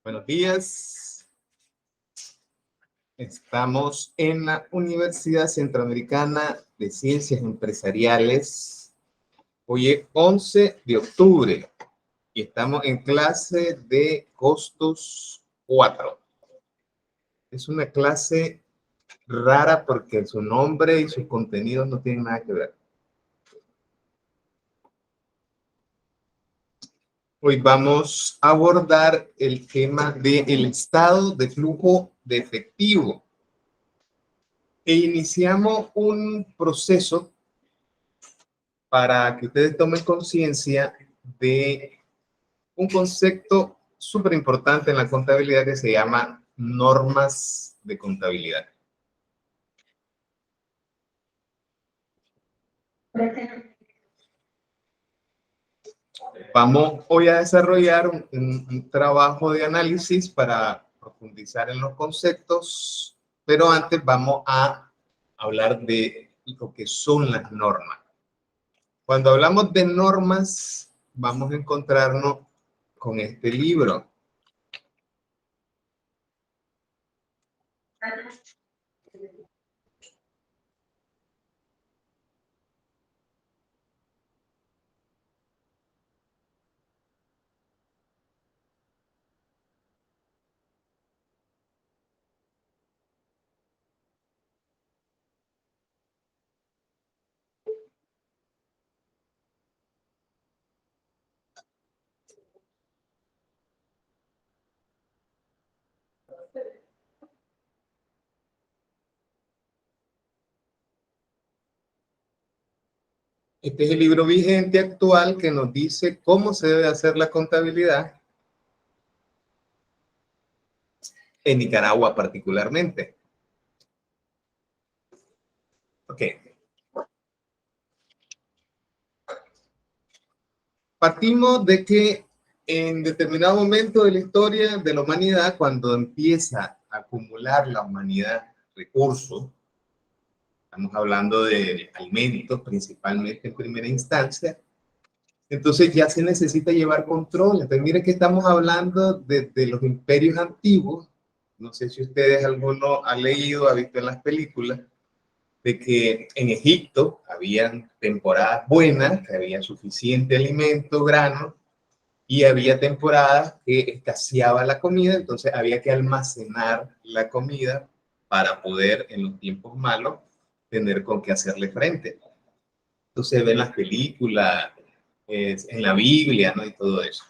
Buenos días. Estamos en la Universidad Centroamericana de Ciencias Empresariales. Hoy es 11 de octubre y estamos en clase de costos 4. Es una clase rara porque su nombre y sus contenidos no tienen nada que ver. Hoy vamos a abordar el tema del estado de flujo de efectivo. E iniciamos un proceso para que ustedes tomen conciencia de un concepto súper importante en la contabilidad que se llama normas de contabilidad. Vamos hoy a desarrollar un trabajo de análisis para profundizar en los conceptos, pero antes vamos a hablar de lo que son las normas. Cuando hablamos de normas, vamos a encontrarnos con este libro. Este es el libro vigente actual que nos dice cómo se debe hacer la contabilidad en Nicaragua particularmente. Ok. Partimos de que en determinado momento de la historia de la humanidad, cuando empieza a acumular la humanidad recursos, estamos hablando de alimentos principalmente en primera instancia, entonces ya se necesita llevar control. Entonces, mire que estamos hablando de los imperios antiguos. No sé si ustedes alguno ha leído, ha visto en las películas, de que en Egipto habían temporadas buenas, que había suficiente alimento, grano, y había temporadas que escaseaba la comida, entonces había que almacenar la comida para poder en los tiempos malos tener con qué hacerle frente. Entonces ven las películas, en la Biblia, ¿no? Y todo eso.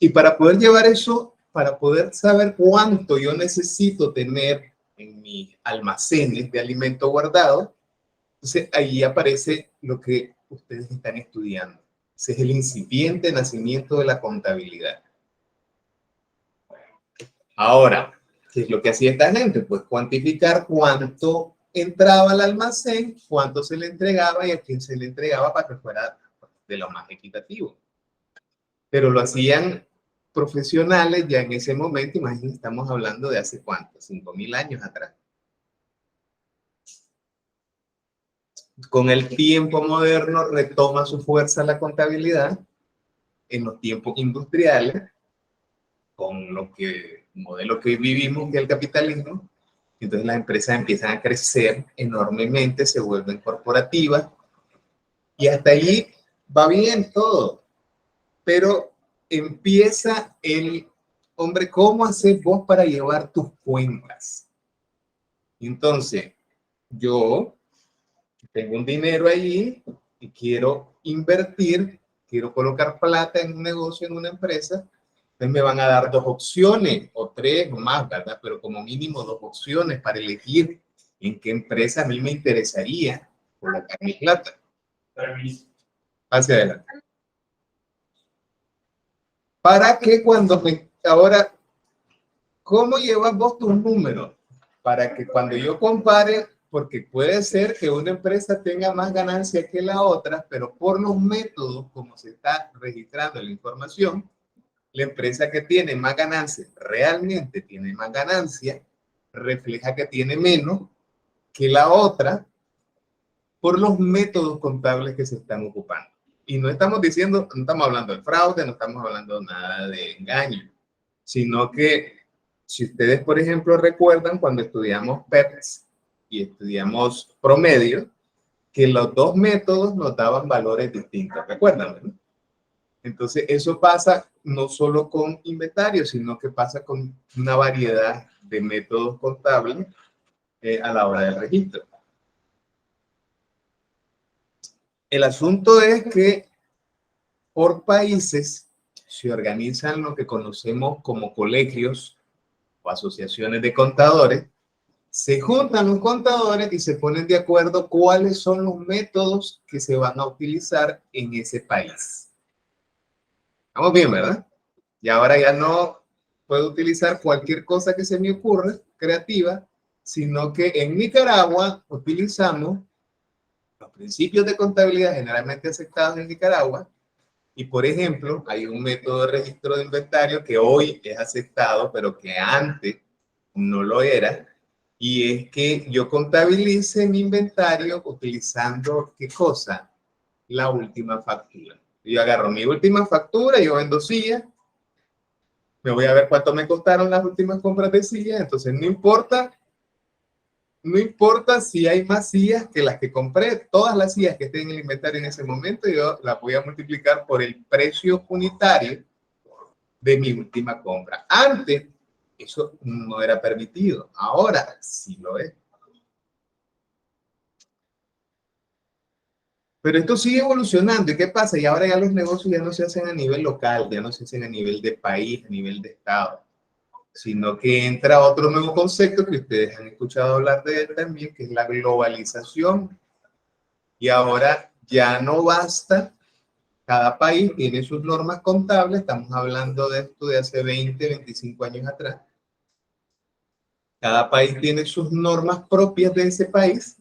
Y para poder llevar eso, para poder saber cuánto yo necesito tener en mis almacenes de alimento guardado, entonces ahí aparece lo que ustedes están estudiando. Ese es el incipiente nacimiento de la contabilidad. Ahora, ¿qué es lo que hacía esta gente? Pues cuantificar cuánto entraba al almacén, cuánto se le entregaba y a quién se le entregaba para que fuera de lo más equitativo. Pero lo hacían profesionales ya en ese momento. Imagínense, estamos hablando de hace cuánto, 5.000 años atrás. Con el tiempo moderno retoma su fuerza la contabilidad en los tiempos industriales, con lo que modelo que hoy vivimos, que es el capitalismo. Entonces las empresas empiezan a crecer enormemente, se vuelven corporativas y hasta allí va bien todo. Pero empieza el, hombre, ¿cómo haces vos para llevar tus cuentas? Entonces, yo tengo un dinero ahí y quiero invertir, quiero colocar plata en un negocio, en una empresa, entonces me van a dar dos opciones o tres o más, ¿verdad? Pero como mínimo dos opciones para elegir en qué empresa a mí me interesaría colocar mi plata. Hacia adelante. Para que cuando me... Ahora, ¿cómo llevas vos tus números? Para que cuando yo compare, porque puede ser que una empresa tenga más ganancia que la otra, pero por los métodos como se está registrando la información, la empresa que tiene más ganancia, realmente tiene más ganancia, refleja que tiene menos que la otra por los métodos contables que se están ocupando. Y no estamos diciendo, no estamos hablando de fraude, no estamos hablando nada de engaño. sino que si ustedes, por ejemplo, recuerdan cuando estudiamos PEPs y estudiamos promedio, que los dos métodos nos daban valores distintos, ¿recuerdan? ¿No? Entonces, eso pasa no solo con inventario, sino que pasa con una variedad de métodos contables a la hora del registro. El asunto es que por países se organizan lo que conocemos como colegios o asociaciones de contadores. Se juntan los contadores y se ponen de acuerdo cuáles son los métodos que se van a utilizar en ese país. Estamos bien, ¿verdad? Y ahora ya no puedo utilizar cualquier cosa que se me ocurra, creativa, sino que en Nicaragua utilizamos los principios de contabilidad generalmente aceptados en Nicaragua. Y, por ejemplo, hay un método de registro de inventario que hoy es aceptado, pero que antes no lo era. Y es que yo contabilice mi inventario utilizando, ¿qué cosa? La última factura. Yo agarro mi última factura, yo vendo sillas, me voy a ver cuánto me costaron las últimas compras de sillas, entonces no importa si hay más sillas que las que compré, todas las sillas que estén en el inventario en ese momento, yo las voy a multiplicar por el precio unitario de mi última compra. Antes, eso no era permitido. Ahora sí lo es. Pero esto sigue evolucionando. ¿Y qué pasa? Y ahora ya los negocios ya no se hacen a nivel local, ya no se hacen a nivel de país, a nivel de estado, sino que entra otro nuevo concepto que ustedes han escuchado hablar de él también, que es la globalización. Y ahora ya no basta, cada país tiene sus normas contables, estamos hablando de esto de hace 20, 25 años atrás. Cada país tiene sus normas propias de ese país,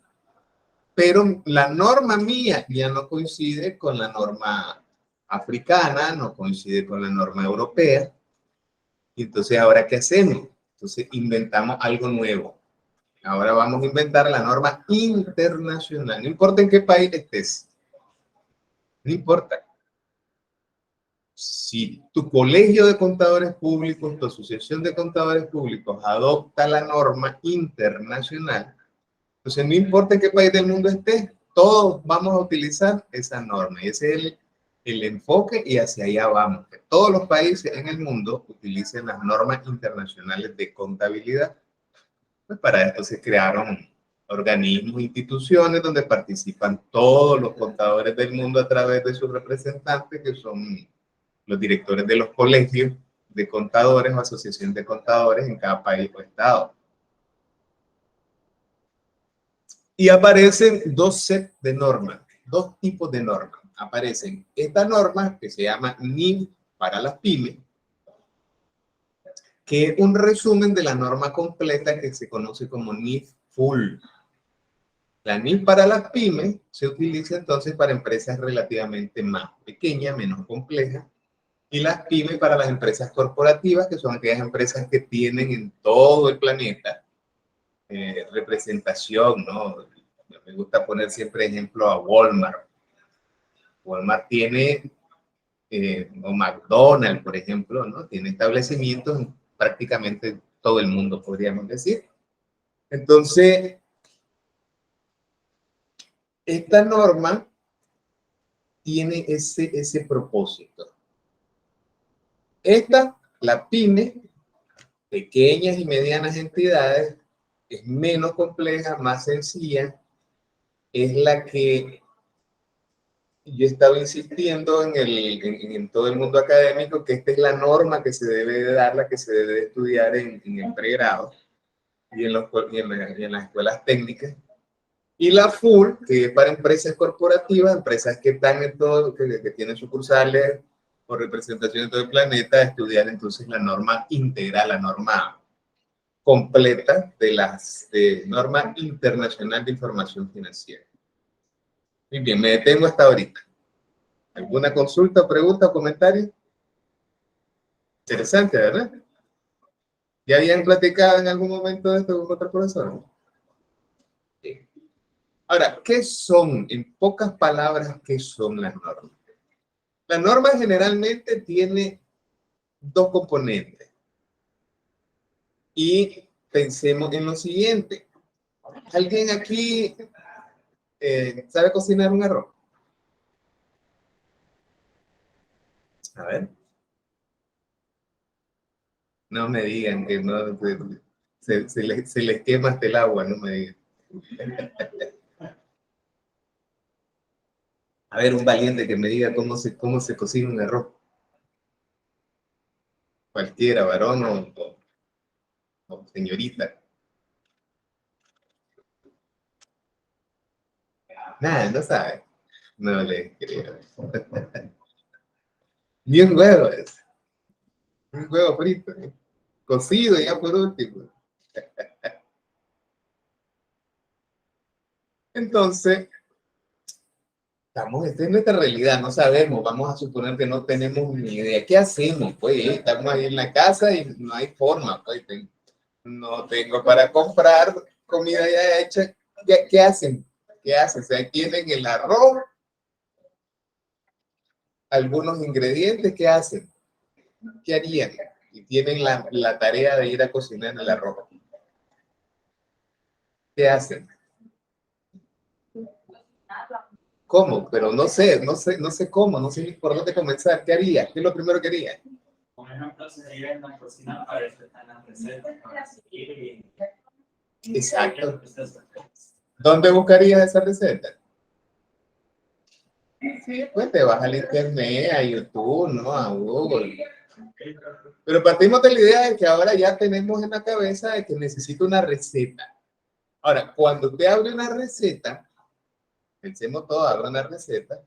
pero la norma mía ya no coincide con la norma africana, no coincide con la norma europea. Y entonces, ¿ahora qué hacemos? Entonces, inventamos algo nuevo. Ahora vamos a inventar la norma internacional. No importa en qué país estés. No importa. Si tu colegio de contadores públicos, tu asociación de contadores públicos adopta la norma internacional, entonces no importa en qué país del mundo estés, todos vamos a utilizar esa norma. Y ese es el enfoque y hacia allá vamos. Que todos los países en el mundo utilicen las normas internacionales de contabilidad. Pues para esto se crearon organismos, instituciones donde participan todos los contadores del mundo a través de sus representantes, que son los directores de los colegios de contadores o asociación de contadores en cada país o estado. Y aparecen dos sets de normas, dos tipos de normas. Aparecen esta norma que se llama NIF para las pymes, que es un resumen de la norma completa que se conoce como NIF Full. La NIF para las pymes se utiliza entonces para empresas relativamente más pequeñas, menos complejas, y las pymes para las empresas corporativas, que son aquellas empresas que tienen en todo el planeta representación, ¿no? Me gusta poner siempre ejemplo a Walmart. Walmart tiene, o McDonald's, por ejemplo, ¿no? Tiene establecimientos en prácticamente todo el mundo, podríamos decir. Entonces, esta norma tiene ese propósito. Esta, la pyme, pequeñas y medianas entidades, es menos compleja, más sencilla, es la que yo estaba insistiendo en todo el mundo académico, que esta es la norma que se debe de dar, la que se debe de estudiar en el pregrado y en las escuelas técnicas. Y la full, que es para empresas corporativas, empresas que están en todo, que tienen sucursales o representación en todo el planeta, estudiar entonces la norma integral, la norma completa de las norma internacional de información financiera. Muy bien, me detengo hasta ahorita. ¿Alguna consulta, pregunta o comentario? Interesante, ¿verdad? ¿Ya habían platicado en algún momento de esto con otra profesora? Sí. Ahora, ¿qué son, en pocas palabras, qué son las normas? La norma generalmente tiene dos componentes. Y pensemos en lo siguiente. ¿Alguien aquí sabe cocinar un arroz? A ver. No me digan que no, se les quema hasta el agua, no me digan. A ver, un valiente que me diga cómo se cocina un arroz. Cualquiera, varón o señorita. Nada, no sabe. No le creo. Ni un huevo es. Un huevo frito. Cocido ya por último. Entonces, esta es nuestra realidad, no sabemos, vamos a suponer que no tenemos ni idea. ¿Qué hacemos? Pues estamos ahí en la casa y no hay forma, pues no tengo para comprar comida ya hecha. ¿Qué hacen? ¿Qué hacen? O sea, tienen el arroz, algunos ingredientes, ¿qué hacen? ¿Qué harían? Y tienen la tarea de ir a cocinar el arroz. ¿Qué hacen? ¿Cómo? Pero no sé cómo, no sé por dónde comenzar. ¿Qué haría? ¿Qué es lo primero que haría? Por ejemplo, sería en la cocina para respetar las recetas, para seguir y... Exacto. ¿Dónde buscarías esa receta? Sí, pues te vas al internet, a YouTube, ¿no? A Google. Pero partimos de la idea de que ahora ya tenemos en la cabeza de que necesito una receta. Ahora, cuando usted abre una receta, pensemos todo, abre una receta,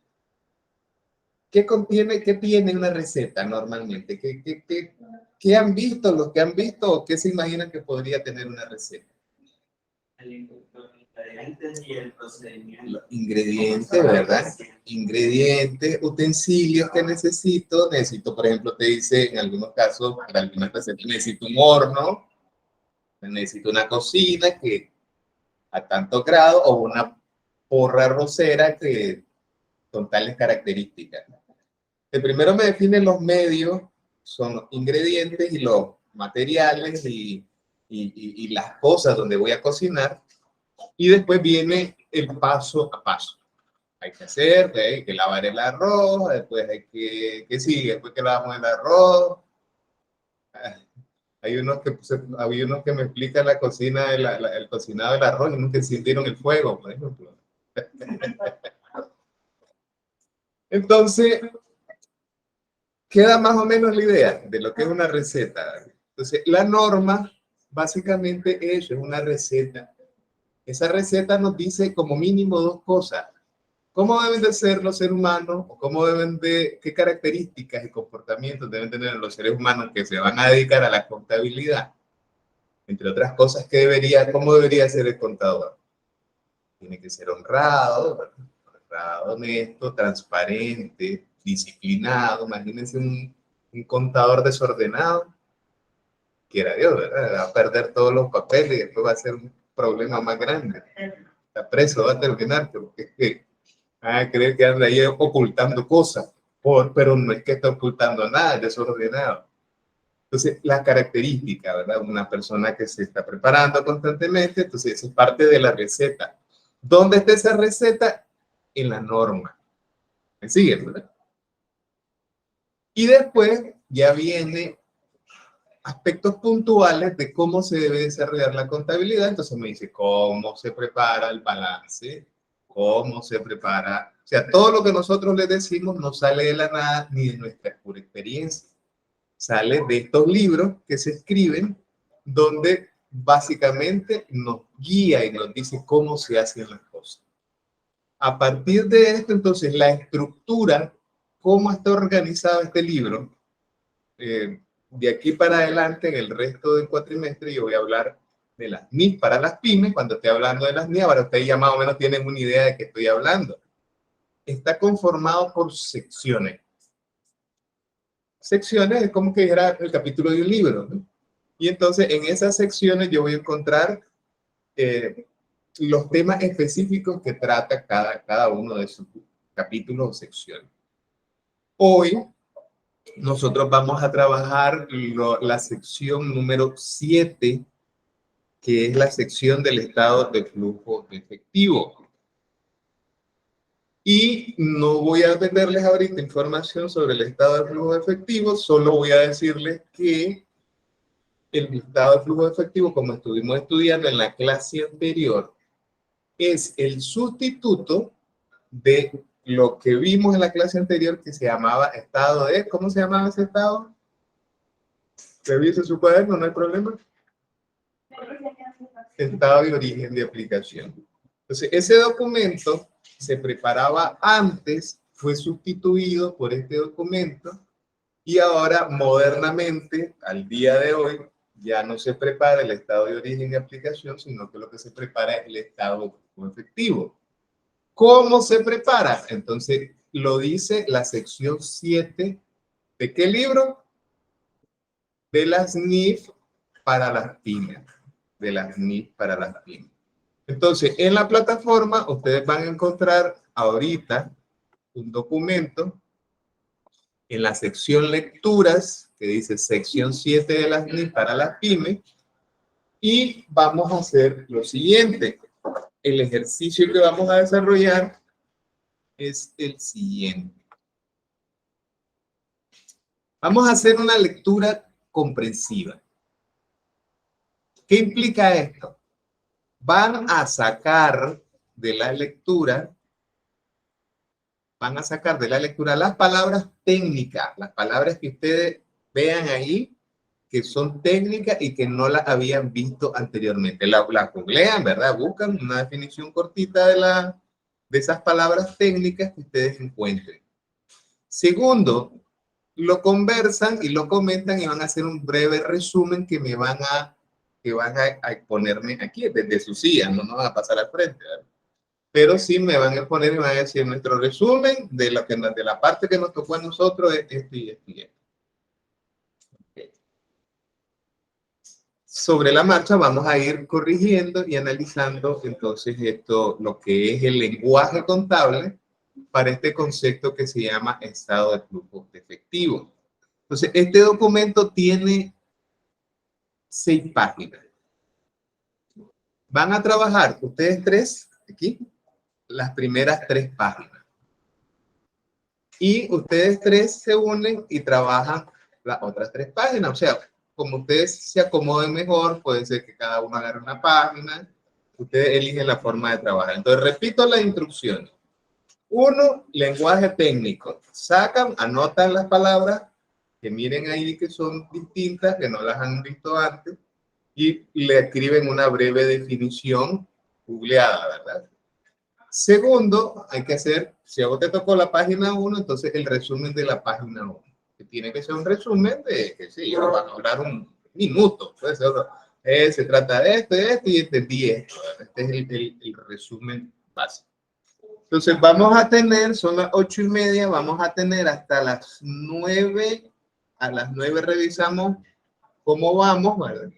¿qué contiene, qué tiene una receta normalmente? ¿Qué han visto los que han visto o qué se imaginan que podría tener una receta? Ingredientes y el procedimiento. Los ingredientes, ¿verdad? Ingredientes, utensilios que necesito, por ejemplo, te dice en algunos casos, para algunas recetas, necesito un horno, necesito una cocina que a tanto grado o una porra arrocera que con tales características. El primero me define los medios, son los ingredientes y los materiales y las cosas donde voy a cocinar. Y después viene el paso a paso. Hay que hacer, hay que lavar el arroz, después hay ¿qué sigue? Después que lavamos el arroz. Había unos que me explican la cocina, el cocinado del arroz y nunca encendieron el fuego, por ejemplo. Entonces, queda más o menos la idea de lo que es una receta. Entonces, la norma básicamente es una receta. Esa receta nos dice como mínimo dos cosas. ¿Cómo deben de ser los seres humanos? ¿O qué características y comportamientos deben tener los seres humanos que se van a dedicar a la contabilidad? Entre otras cosas, ¿cómo debería ser el contador? Tiene que ser honrado, honesto, transparente, disciplinado. Imagínense un contador desordenado, quiera Dios, ¿verdad? Va a perder todos los papeles y después va a ser un problema más grande. Está preso, va a terminar, porque creer que anda ahí ocultando cosas, pero no es que está ocultando nada, es desordenado. Entonces, la característica, ¿verdad? Una persona que se está preparando constantemente, entonces eso es parte de la receta. ¿Dónde está esa receta? En la norma. ¿Me siguen, verdad? Y después ya viene aspectos puntuales de cómo se debe desarrollar la contabilidad. Entonces me dice cómo se prepara el balance, cómo se prepara. O sea, todo lo que nosotros le decimos no sale de la nada ni de nuestra pura experiencia. Sale de estos libros que se escriben donde básicamente nos guía y nos dice cómo se hacen las cosas. A partir de esto, entonces, la estructura, cómo está organizado este libro, de aquí para adelante, en el resto del cuatrimestre, yo voy a hablar de las NIF para las pymes. Cuando estoy hablando de las NIF, ahora ustedes ya más o menos tienen una idea de qué estoy hablando. Está conformado por secciones. Secciones es como que era el capítulo de un libro, ¿no? Y entonces en esas secciones yo voy a encontrar los temas específicos que trata cada uno de sus capítulos o secciones. Hoy nosotros vamos a trabajar la sección número 7, que es la sección del estado de flujo de efectivo. Y no voy a venderles ahorita información sobre el estado de flujo de efectivo, solo voy a decirles que el estado de flujo de efectivo, como estuvimos estudiando en la clase anterior, es el sustituto de lo que vimos en la clase anterior que se llamaba estado de, ¿cómo se llamaba ese estado? Revise su cuaderno, no hay problema. Estado de origen de aplicación. Entonces, ese documento se preparaba antes, fue sustituido por este documento y ahora modernamente, al día de hoy, ya no se prepara el estado de origen de aplicación, sino que lo que se prepara es el estado efectivo. ¿Cómo se prepara? Entonces, lo dice la sección 7. ¿De qué libro? De las NIF para las pymes. De las NIF para las pymes. Entonces, en la plataforma, ustedes van a encontrar ahorita un documento en la sección lecturas, que dice sección 7 de las NIF para las pymes, y vamos a hacer lo siguiente. El ejercicio que vamos a desarrollar es el siguiente. Vamos a hacer una lectura comprensiva. ¿Qué implica esto? Van a sacar de la lectura las palabras técnicas, las palabras que ustedes vean ahí, que son técnicas y que no las habían visto anteriormente. La googlean, ¿verdad? Buscan una definición cortita de esas palabras técnicas que ustedes encuentren. Segundo, lo conversan y lo comentan y van a hacer un breve resumen que van a exponerme aquí desde su silla, no nos van a pasar al frente, ¿verdad? Pero sí me van a poner y van a decir nuestro resumen de la parte que nos tocó a nosotros es esto y esto y esto. Okay. Sobre la marcha vamos a ir corrigiendo y analizando entonces esto, lo que es el lenguaje contable para este concepto que se llama estado de flujo de efectivo. Entonces, este documento tiene 6 páginas. Van a trabajar ustedes 3 aquí, las primeras 3 páginas. Y ustedes 3 se unen y trabajan las otras 3 páginas. O sea, como ustedes se acomoden mejor, puede ser que cada uno agarre una página. Ustedes eligen la forma de trabajar. Entonces, repito las instrucciones. 1, lenguaje técnico. Sacan, anotan las palabras que miren ahí que son distintas, que no las han visto antes, y le escriben una breve definición googleada, ¿verdad? Segundo, hay que hacer, si a vos te tocó la página 1, entonces el resumen de la página 1, que tiene que ser un resumen de, que sí, van a hablar un minuto, puede ser, se trata de esto y entendí esto, ¿verdad? Este es el resumen básico. Entonces vamos a tener, son las 8:30, vamos a tener hasta las 9, a las 9 revisamos cómo vamos, ¿verdad?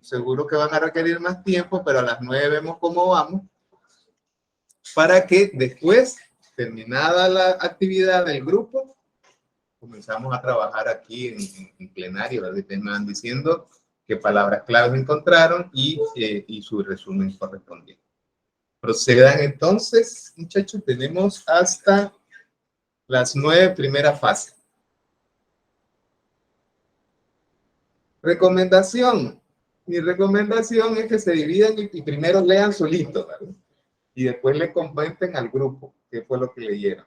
Seguro que van a requerir más tiempo, pero a las 9 vemos cómo vamos, para que después, terminada la actividad del grupo, comenzamos a trabajar aquí en plenario, ¿verdad? Ustedes me van diciendo qué palabras claves encontraron y su resumen correspondiente. Procedan entonces, muchachos, tenemos hasta las 9 primera fase. Recomendación. Mi recomendación es que se dividan y primero lean solito, ¿verdad? Y después le comenten al grupo qué fue lo que leyeron.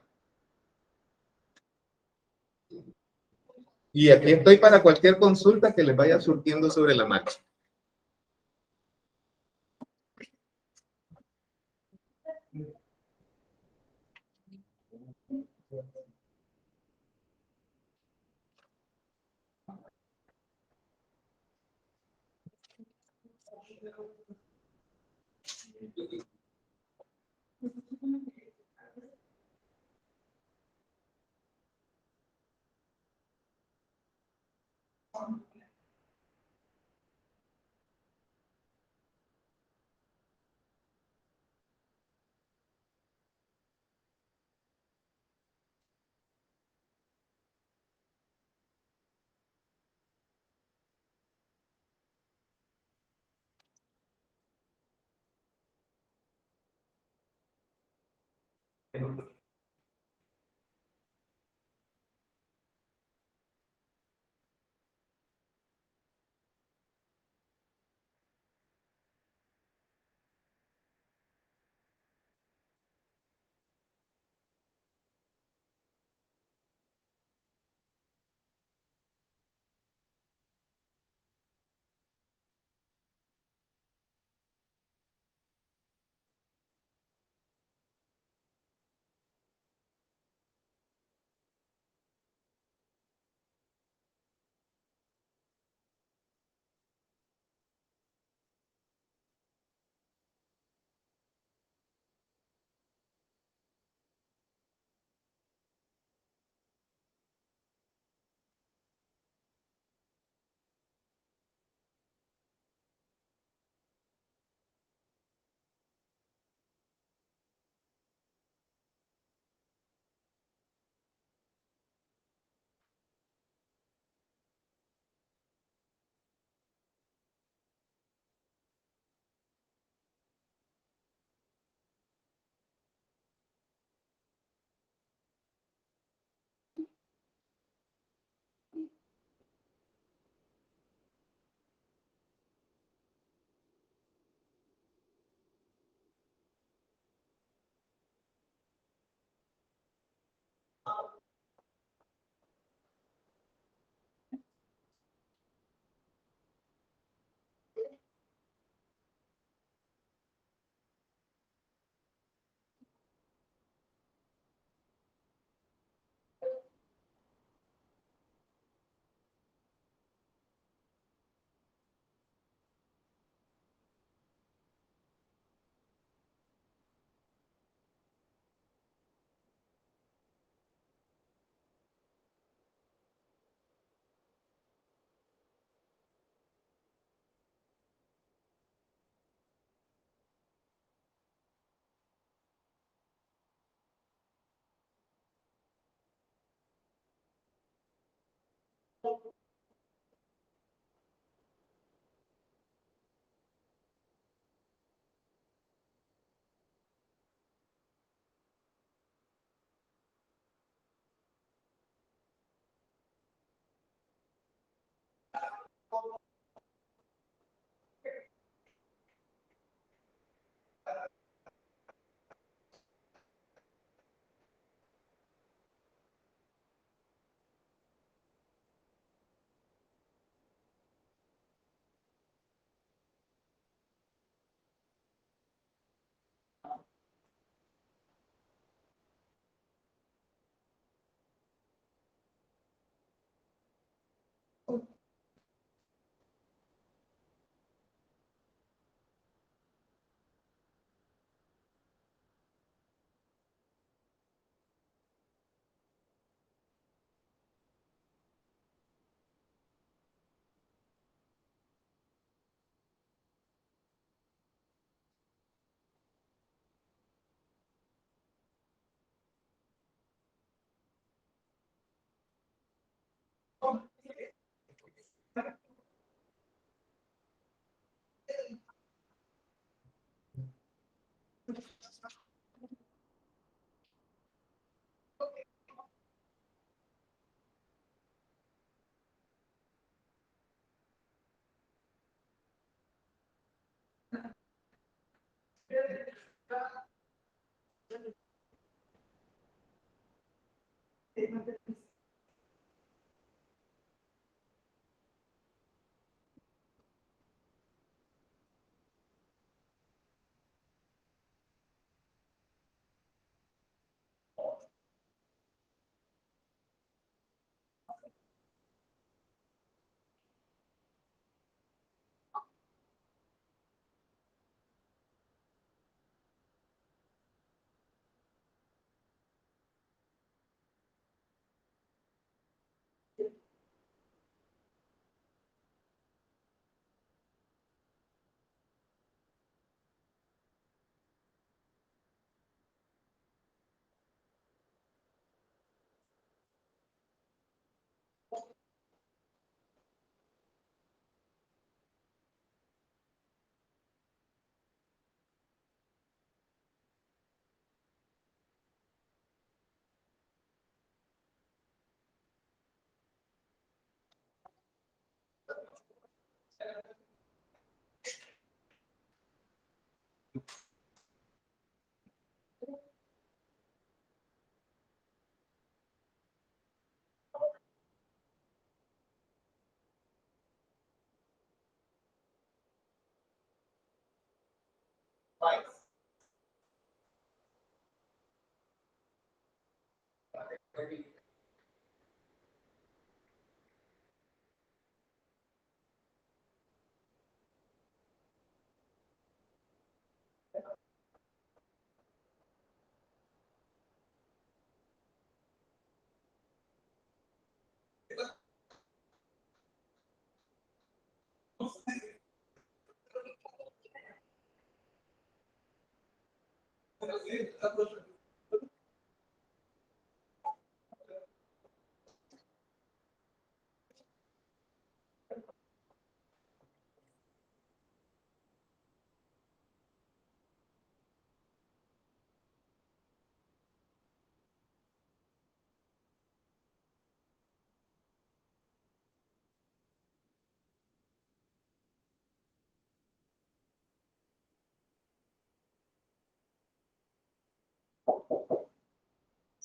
Y aquí estoy para cualquier consulta que les vaya surgiendo sobre la marcha.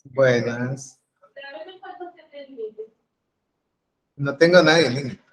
Buenas. No tengo a nadie en línea.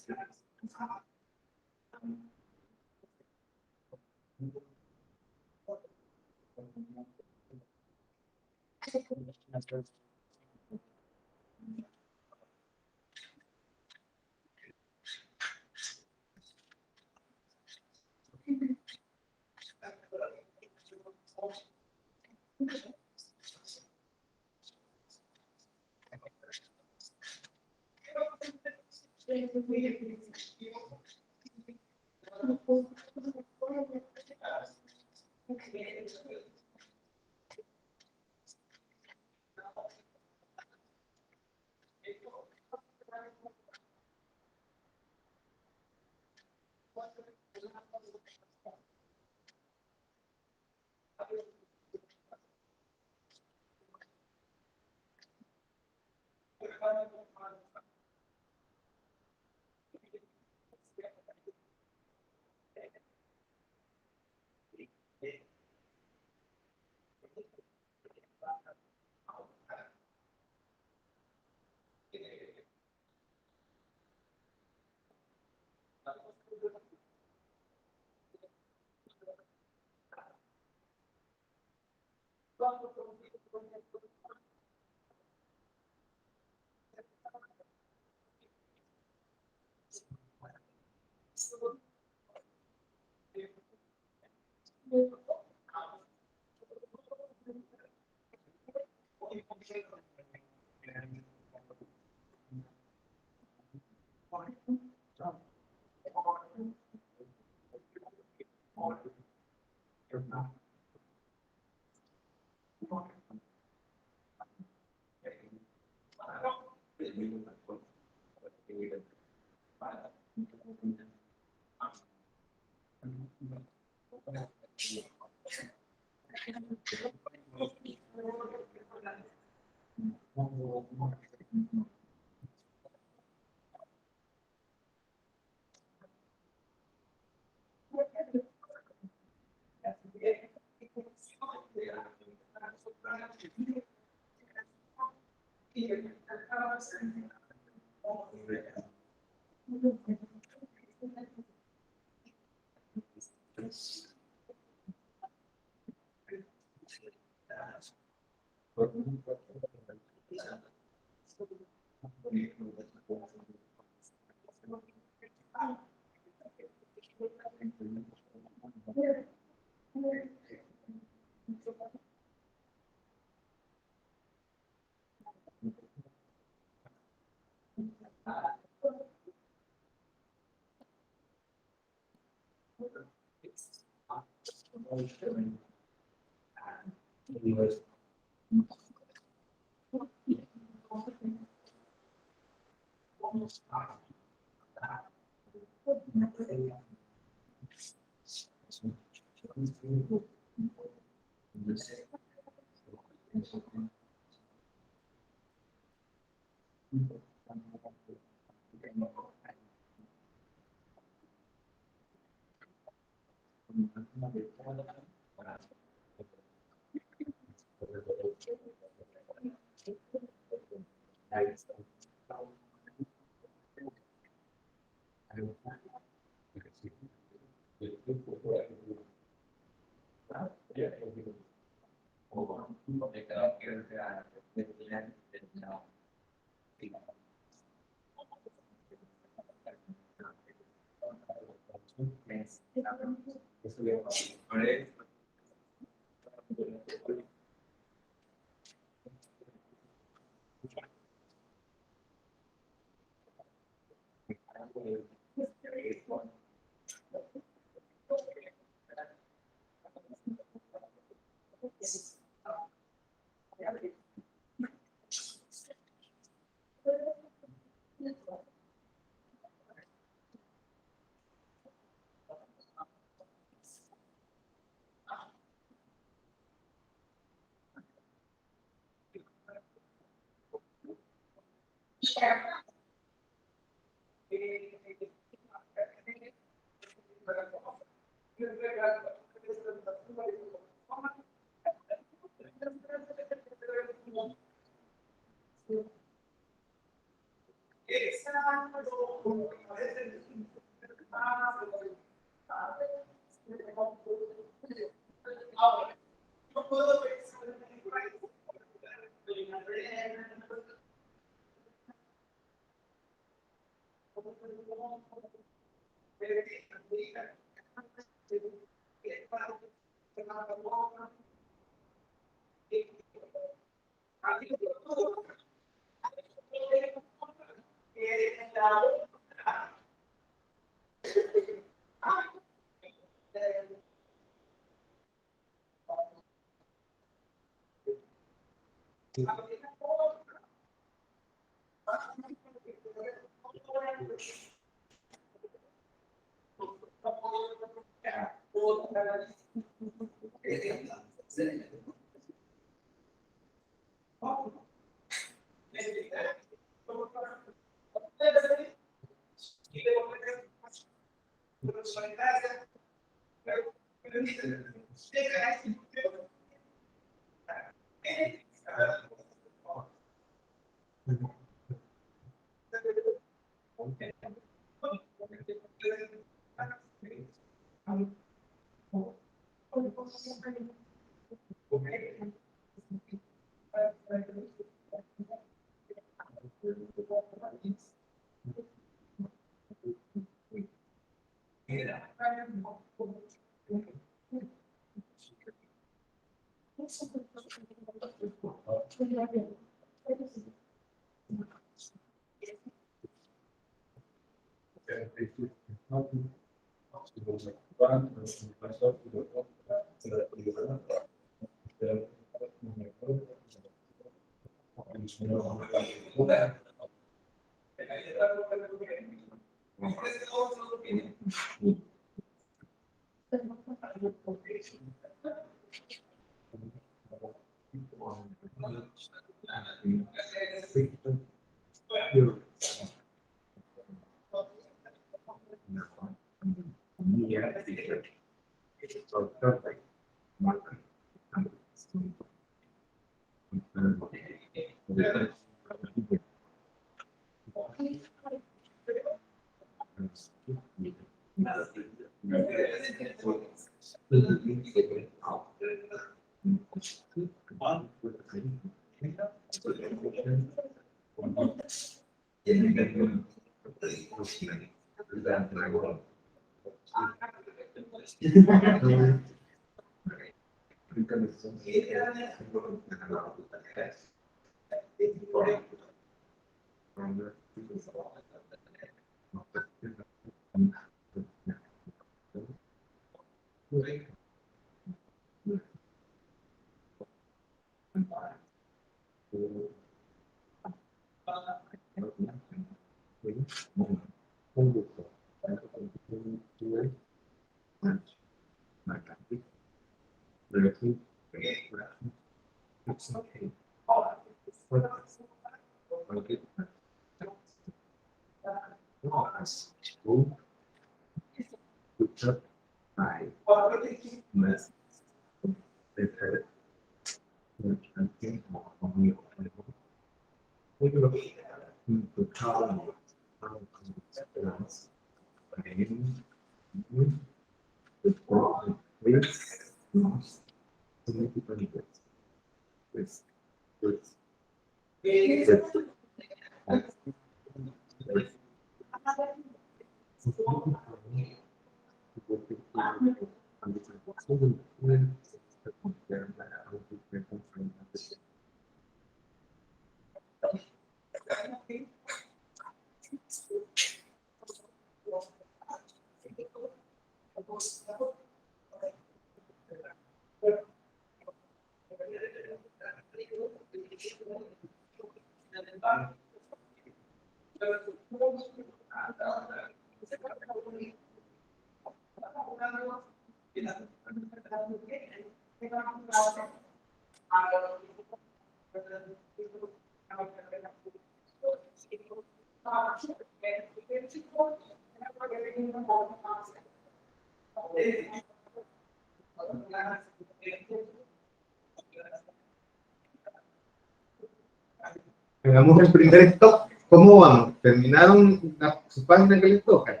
Hagamos el primer stop. ¿Cómo vamos? ¿Terminaron su página que les toca?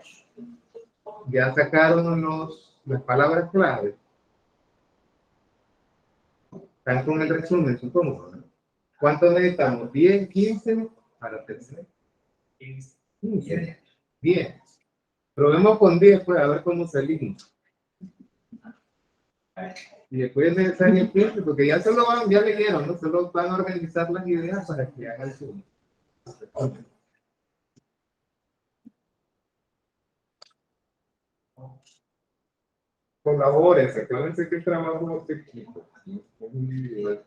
¿Ya sacaron las palabras clave? Están con el resumen, supongo, ¿no? ¿Cuánto necesitamos? ¿10, 15 para tercer? 15. 10. Probemos con 10, pues, a ver cómo salimos. Y después es necesario 15, porque ya ya leyeron, ¿no? Solo van a organizar las ideas para que hagan su... Colaboren, acuérdense que el trabajo es equipo. Es individual.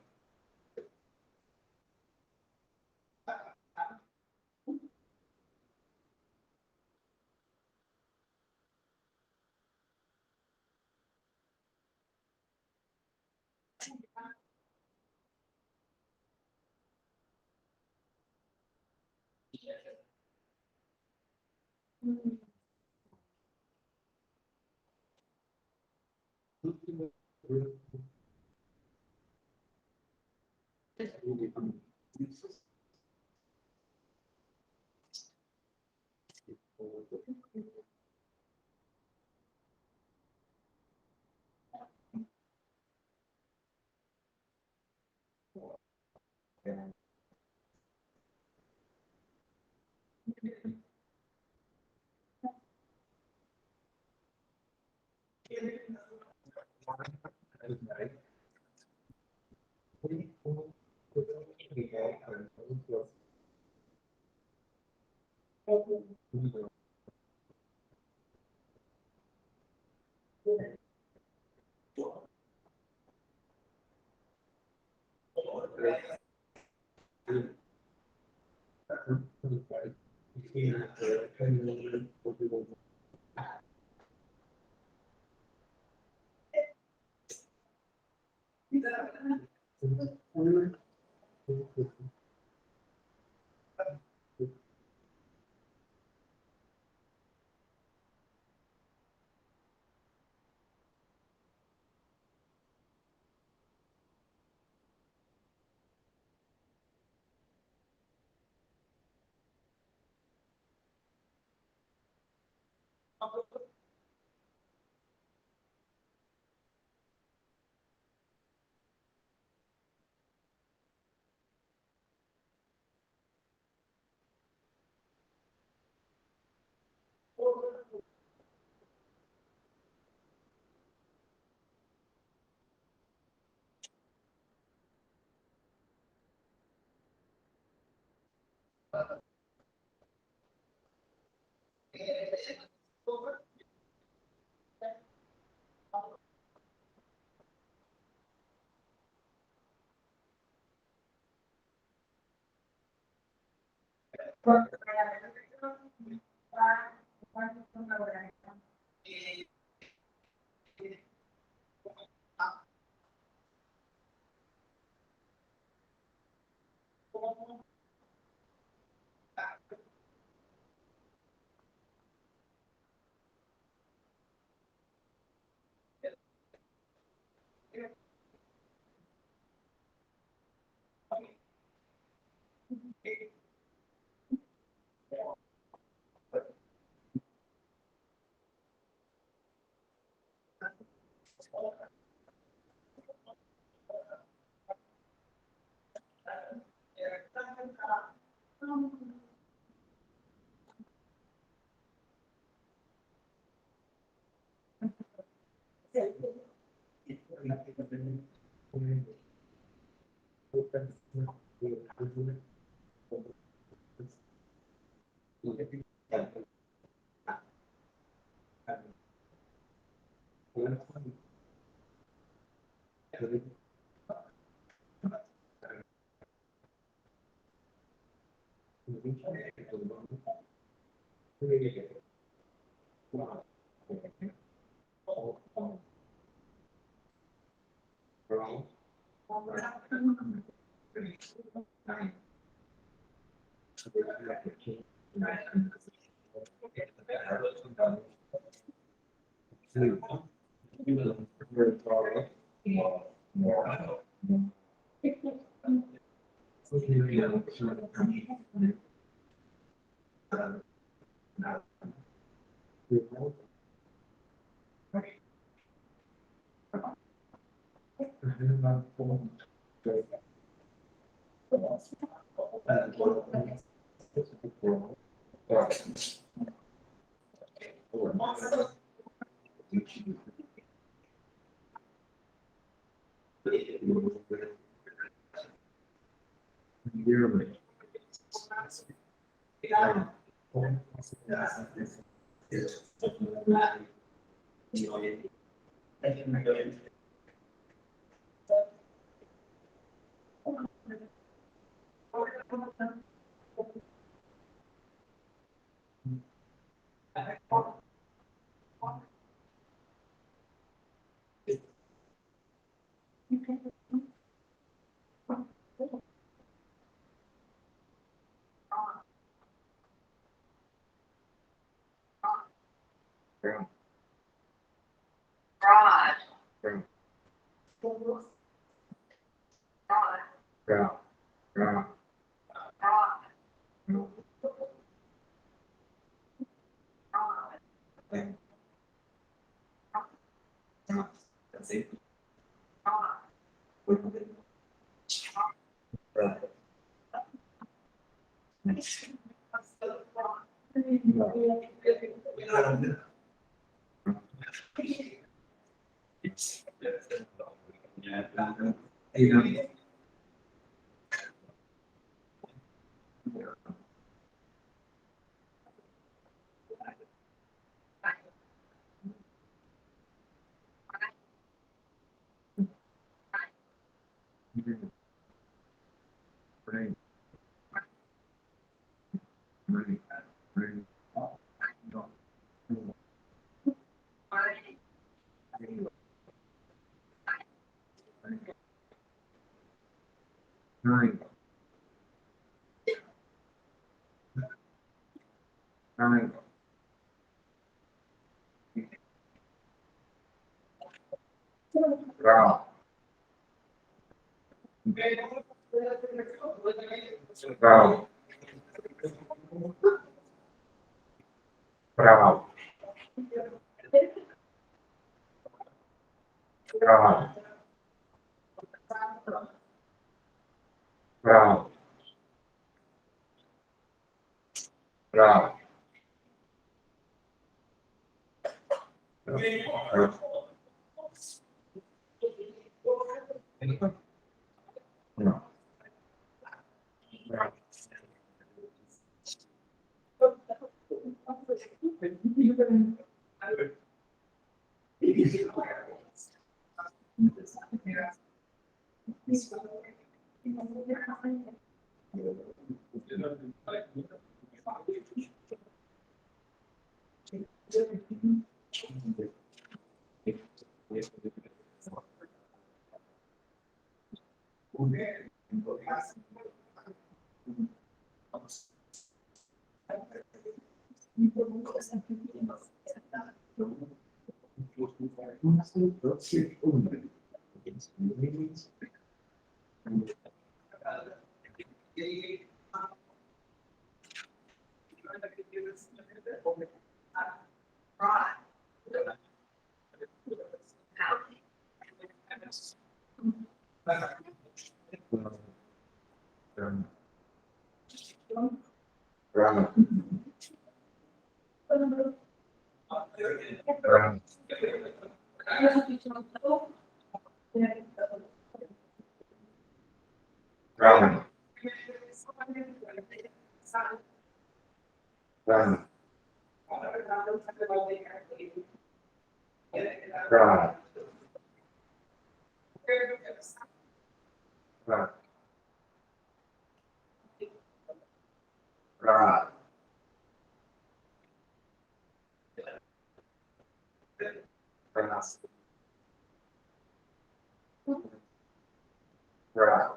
Ra.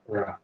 Ra.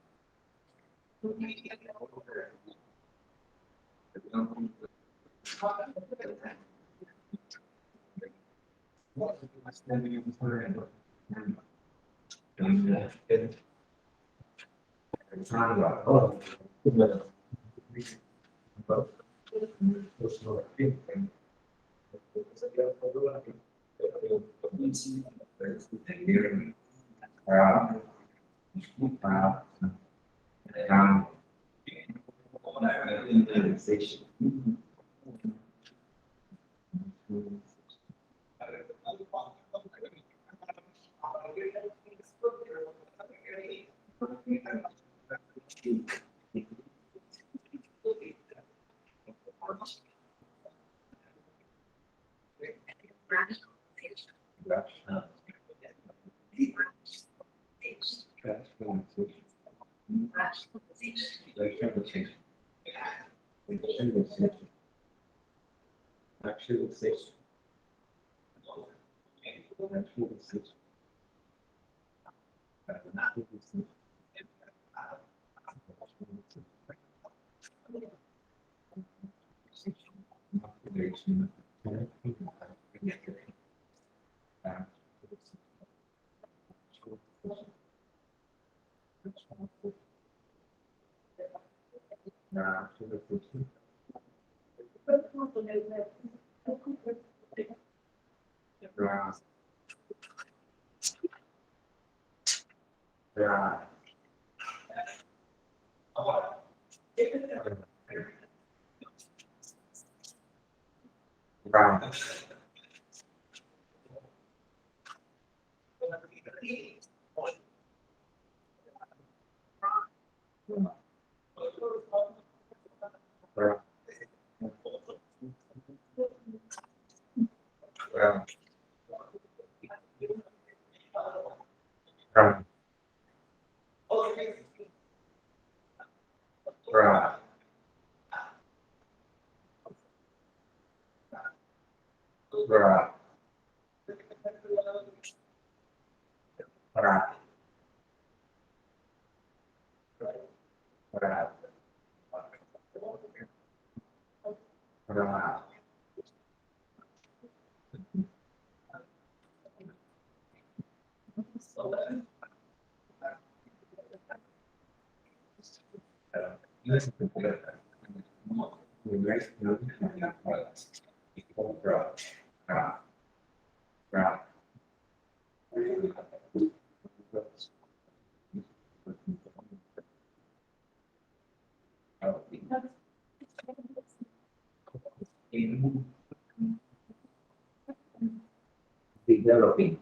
Developing.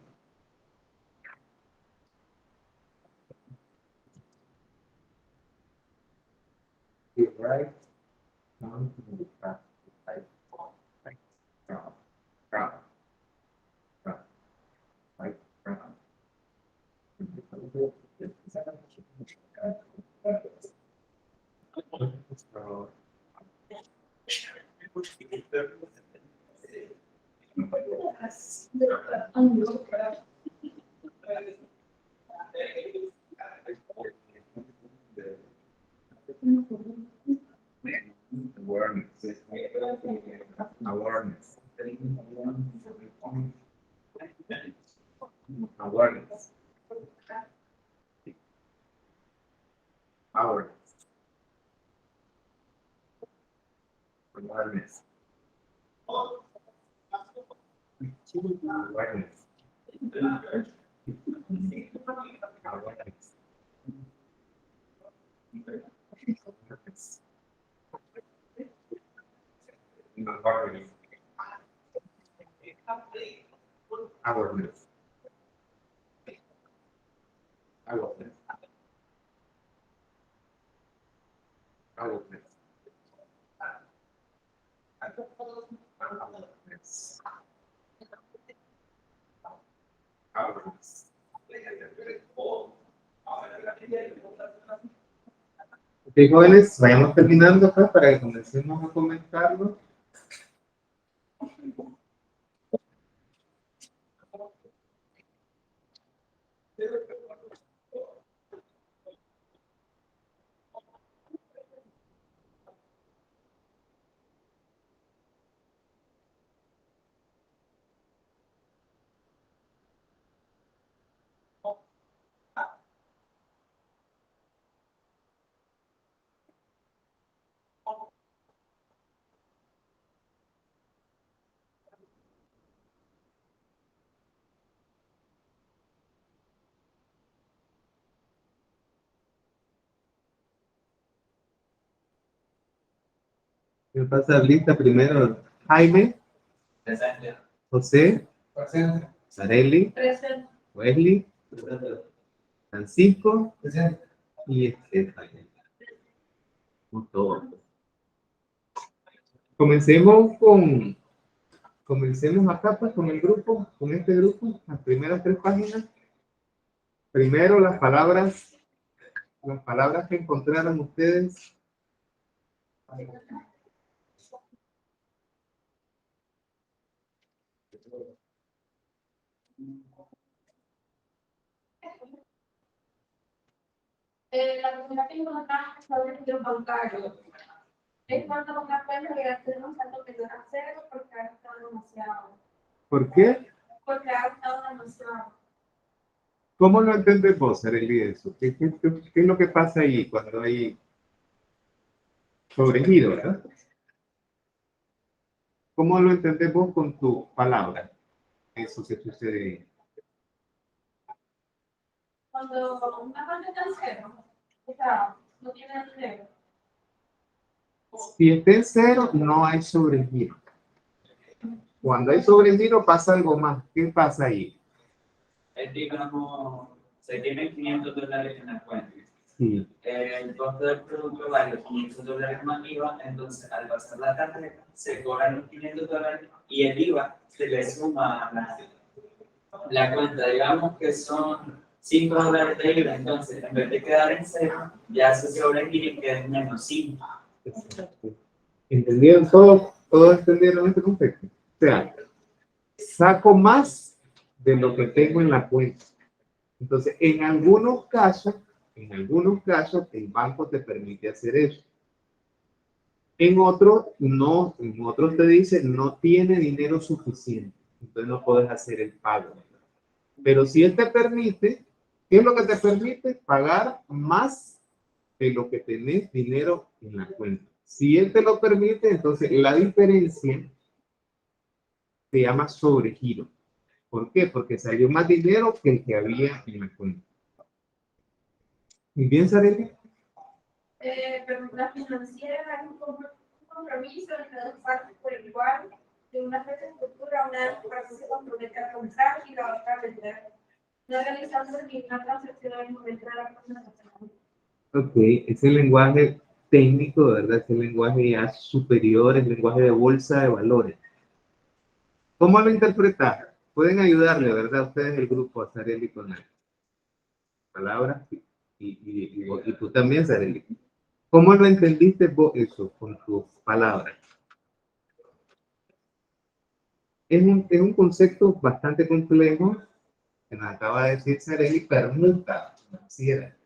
Right. Awareness. Awareness. Awareness. Awareness. Awareness. Awareness. Awareness. Awareness. Awareness. Awareness. Ok, jóvenes, vayamos terminando acá para que comencemos a comentarlo. Me pasa lista primero. Jaime, Presente. José, Presente. Sareli, Presente. Wesley, Francisco y Estefania. Como todos. Comencemos acá pues, con el grupo, con este grupo, las primeras 3 páginas. Primero las palabras que encontraron ustedes. La primera que encontramos es sobre el bancario. Es cuando una cuenta que hacer un saldo menor a cero porque ha gastado demasiado. ¿Por qué? Porque ha gastado demasiado. ¿Cómo lo entendés vos, Arely, eso? ¿Qué es lo que pasa ahí cuando hay sobregiro, verdad? ¿Cómo lo entendés vos con tu palabra? Eso que sucede ahí. Cuando una cuenta está en cero, o sea, no tiene dinero. Si está en cero, no hay sobregiro. Cuando hay sobregiro, pasa algo más. ¿Qué pasa ahí? Digamos, se tienen $500 en la cuenta. Sí. El costo del producto vale $500 más IVA, entonces al pasar la tarjeta se cobran los $500 y el IVA se le suma a la cuenta. Digamos que son $5 de IVA, entonces en vez de quedar en cero, ya se sobregira y queda en menos 5. ¿Entendieron todo? ¿Todos entendieron este concepto? O sea, saco más de lo que tengo en la cuenta. Entonces, en algunos casos, el banco te permite hacer eso. En otros, no. En otros te dice, no tiene dinero suficiente. Entonces, no puedes hacer el pago. Pero si él te permite, ¿qué es lo que te permite? Pagar más de lo que tenés dinero en la cuenta. Si él te lo permite, entonces la diferencia se llama sobregiro. ¿Por qué? Porque salió más dinero que el que había en la cuenta. ¿Y bien, Sareli? Pero la financiera es un compromiso entre dos partes por igual, de una fecha estructura, una parte se compromete a comprar y la otra a vender, no realizando ninguna transacción al momento de la contratación. Ok, ese lenguaje técnico, ¿verdad? Ese lenguaje ya superior, el lenguaje de bolsa de valores. ¿Cómo lo interpretar? Pueden ayudarle, ¿verdad? Ustedes, el grupo, a Sareli con las palabras y tú también, Sareli. ¿Cómo lo entendiste vos eso con tus palabras? Es un concepto bastante complejo que nos acaba de decir Sareli, permuta financiera.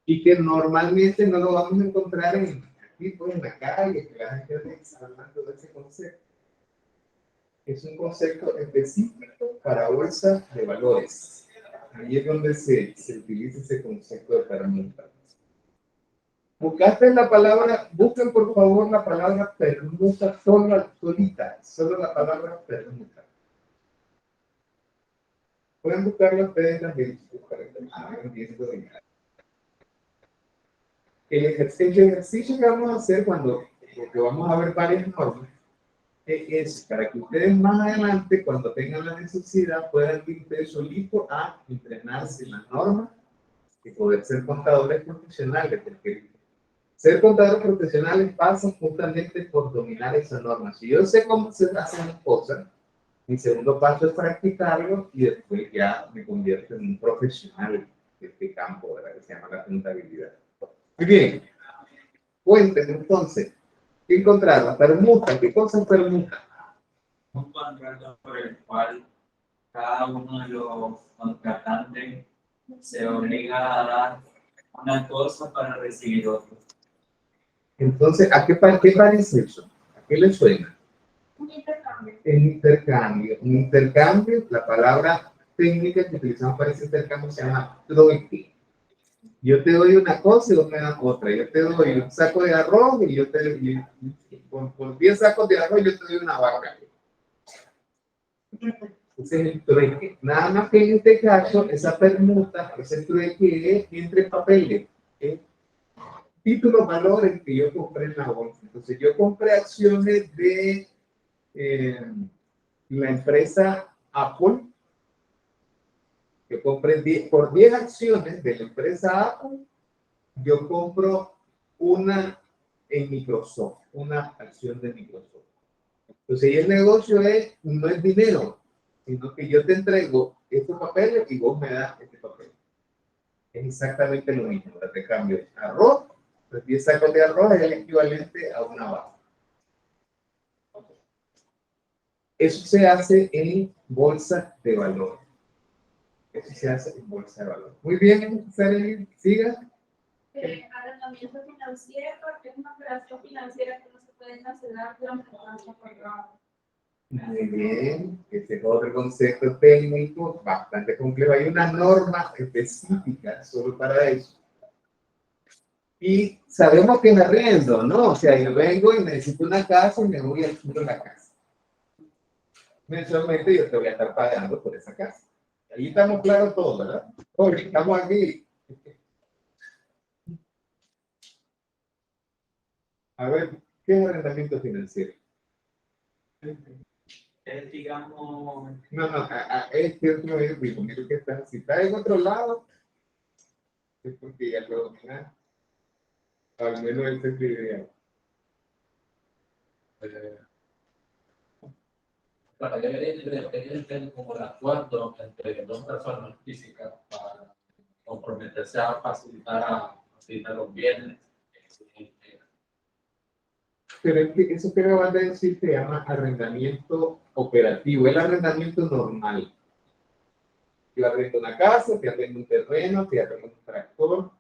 Y que normalmente no lo vamos a encontrar aquí, pues, en la calle, que la gente está hablando de ese concepto. Es un concepto específico para bolsa de valores. Ahí es donde se utiliza ese concepto de permuta. Buscaste la palabra, busquen por favor la palabra permuta solita, solo la palabra permuta. Pueden buscarla ustedes las para que vayan viendo. El ejercicio que vamos a hacer porque vamos a ver varias normas, es para que ustedes más adelante, cuando tengan la necesidad, puedan ir ustedes solitos a entrenarse en las normas y poder ser contadores profesionales, porque ser contadores profesionales pasa justamente por dominar esas normas. Si yo sé cómo se hacen las cosas, mi segundo paso es practicarlo y después ya me convierto en un profesional de este campo, ¿verdad? Que se llama la contabilidad. Muy bien. Cuéntenme entonces, ¿qué encontraron? Permuta, ¿qué cosa es permuta? Un contrato por el cual cada uno de los contratantes se obliga a dar una cosa para recibir otra. Entonces, ¿qué parece eso? ¿A qué le suena? Un intercambio. El intercambio. Un intercambio, la palabra técnica que utilizamos para ese intercambio se llama trueque. Yo te doy una cosa y vos me das otra. Yo te doy un saco de arroz y yo te doy, por 10 sacos de arroz yo te doy una vaca. Ese es el trueque. Nada más que en este caso, esa permuta, ese trueque es entre papeles. Títulos, valores que yo compré en la bolsa. Entonces, yo compré acciones de la empresa Apple. Yo compré por 10 acciones de la empresa Apple. Yo compro una en Microsoft, una acción de Microsoft. Entonces, y el negocio no es dinero, sino que yo te entrego estos papeles y vos me das este papel. Es exactamente lo mismo. Ahora te cambio arroz, pues 10 sacos de arroz es el equivalente a una vaca. Eso se hace en bolsa de valor. Eso se hace en bolsa de valor. Muy bien, Sara, siga. Arrendamiento financiero es una operación financiera que no se puede cancelar durante el plazo acordado. Muy bien, ese es otro concepto técnico bastante complejo. Hay una norma específica solo para eso. Y sabemos que es arriendo, ¿no? O sea, yo vengo y necesito una casa y me voy al sur de la casa. Mensualmente yo te voy a estar pagando por esa casa. Ahí estamos claros todos, ¿verdad? Porque estamos aquí. A ver, ¿qué es arrendamiento financiero? Es, digamos, No, es que otro es primero que estás, si estás en otro lado, es porque ya lo dominas. Al menos este es el ideal. Para que debería como el acuerdo entre dos personas físicas para comprometerse a facilitar los bienes. Pero es que eso que acabas de decir se llama arrendamiento operativo, el arrendamiento normal. Yo arrendo una casa, te arrendo un terreno, te arrendo un tractor.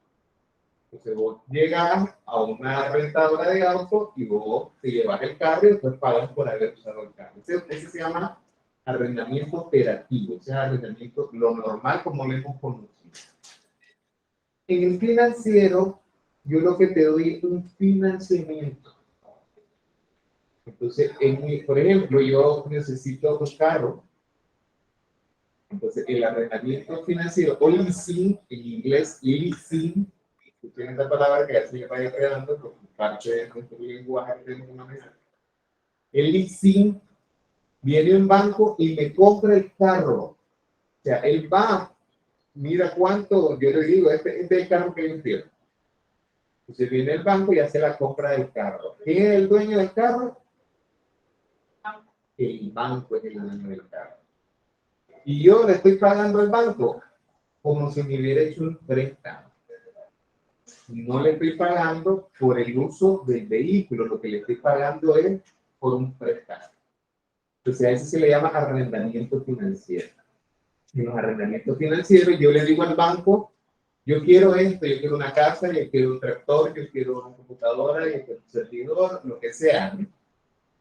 Entonces vos llegas a una rentadora de autos y vos te llevas el carro y después pagas por haber usado el carro. Ese se llama arrendamiento operativo, ese es arrendamiento lo normal como lo hemos conocido. En el financiero, yo lo que te doy es un financiamiento. Entonces, por ejemplo, yo necesito un carro. Entonces, el arrendamiento financiero o leasing, en inglés leasing, tiene esta palabra que así me vaya quedando por parte de nuestro lenguaje de alguna manera. El leasing viene un banco y me compra el carro. O sea, él va, mira cuánto, yo le digo, este es el carro que yo quiero. Entonces viene el banco y hace la compra del carro. ¿Quién es el dueño del carro? El banco es el dueño del carro. Y yo le estoy pagando al banco como si me hubiera hecho un préstamo. No le estoy pagando por el uso del vehículo, lo que le estoy pagando es por un préstamo. Entonces a eso se le llama arrendamiento financiero. En los arrendamientos financieros yo le digo al banco, yo quiero esto, yo quiero una casa, yo quiero un tractor, yo quiero una computadora, yo quiero un servidor, lo que sea.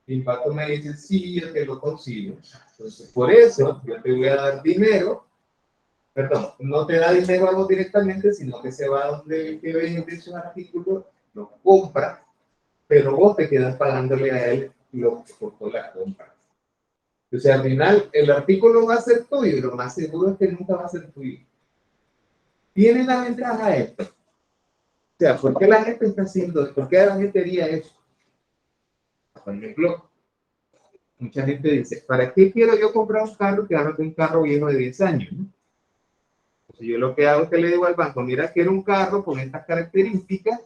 Y el banco me dice, sí, yo te lo consigo. Entonces, por eso yo te voy a dar dinero, perdón, no te da dinero a vos directamente, sino que se va a donde el que vende esos artículos, lo compra, pero vos te quedas pagándole a él lo que costó la compra. O sea, al final el artículo va a ser tuyo y lo más seguro es que nunca va a ser tuyo. Tiene la ventaja esto. O sea, ¿por qué la gente está haciendo? ¿Por qué la gente haría eso? Por ejemplo, mucha gente dice, ¿para qué quiero yo comprar un carro que ahora es un carro viejo de 10 años? ¿No? Entonces yo lo que hago es que le digo al banco, mira, quiero un carro con estas características.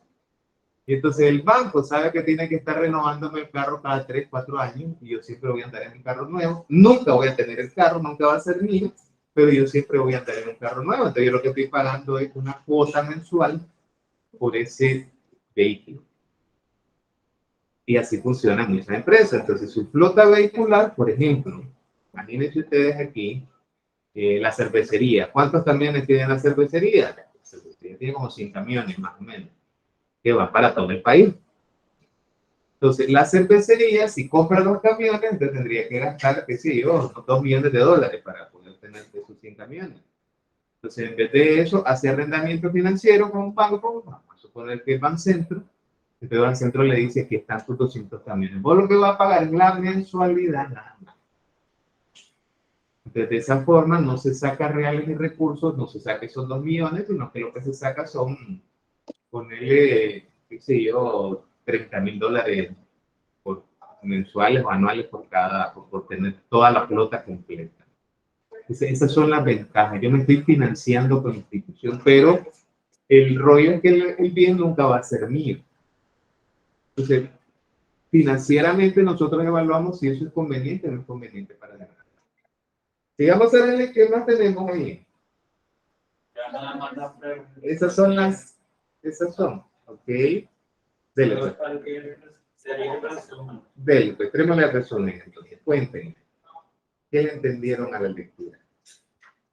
Y entonces el banco sabe que tiene que estar renovándome el carro cada 3, 4 años y yo siempre voy a andar en un carro nuevo. Nunca voy a tener el carro, nunca va a ser mío, pero yo siempre voy a andar en un carro nuevo. Entonces yo lo que estoy pagando es una cuota mensual por ese vehículo. Y así funcionan muchas empresas. Entonces su flota vehicular, por ejemplo, imagínense ustedes aquí La cervecería. ¿Cuántos camiones tiene la cervecería? La cervecería tiene como 100 camiones, más o menos, que van para todo el país. Entonces, la cervecería, si compra los camiones, entonces tendría que gastar, qué sé yo, $2 millones para poder tener esos 100 camiones. Entonces, en vez de eso, hace arrendamiento financiero con un banco, vamos a suponer que es Bancentro. Entonces, Bancentro le dice que están tus 200 camiones. Vos lo que vas a pagar es la mensualidad, nada más. Entonces, de esa forma, no se saca reales de recursos, no se saca esos 2 millones, sino que lo que se saca son, ponerle, qué sé yo, $30,000 por mensuales o anuales por tener toda la flota completa. Esas son las ventajas. Yo me estoy financiando con la institución, pero el rollo es que el bien nunca va a ser mío. Entonces, financieramente nosotros evaluamos si eso es conveniente o no es conveniente para la empresa. Sigamos a ver qué más tenemos ahí. Esas son, ok. Dele, pues. Dele, pues, trémosle el resumen, entonces, cuéntenme. ¿Qué le entendieron a la lectura?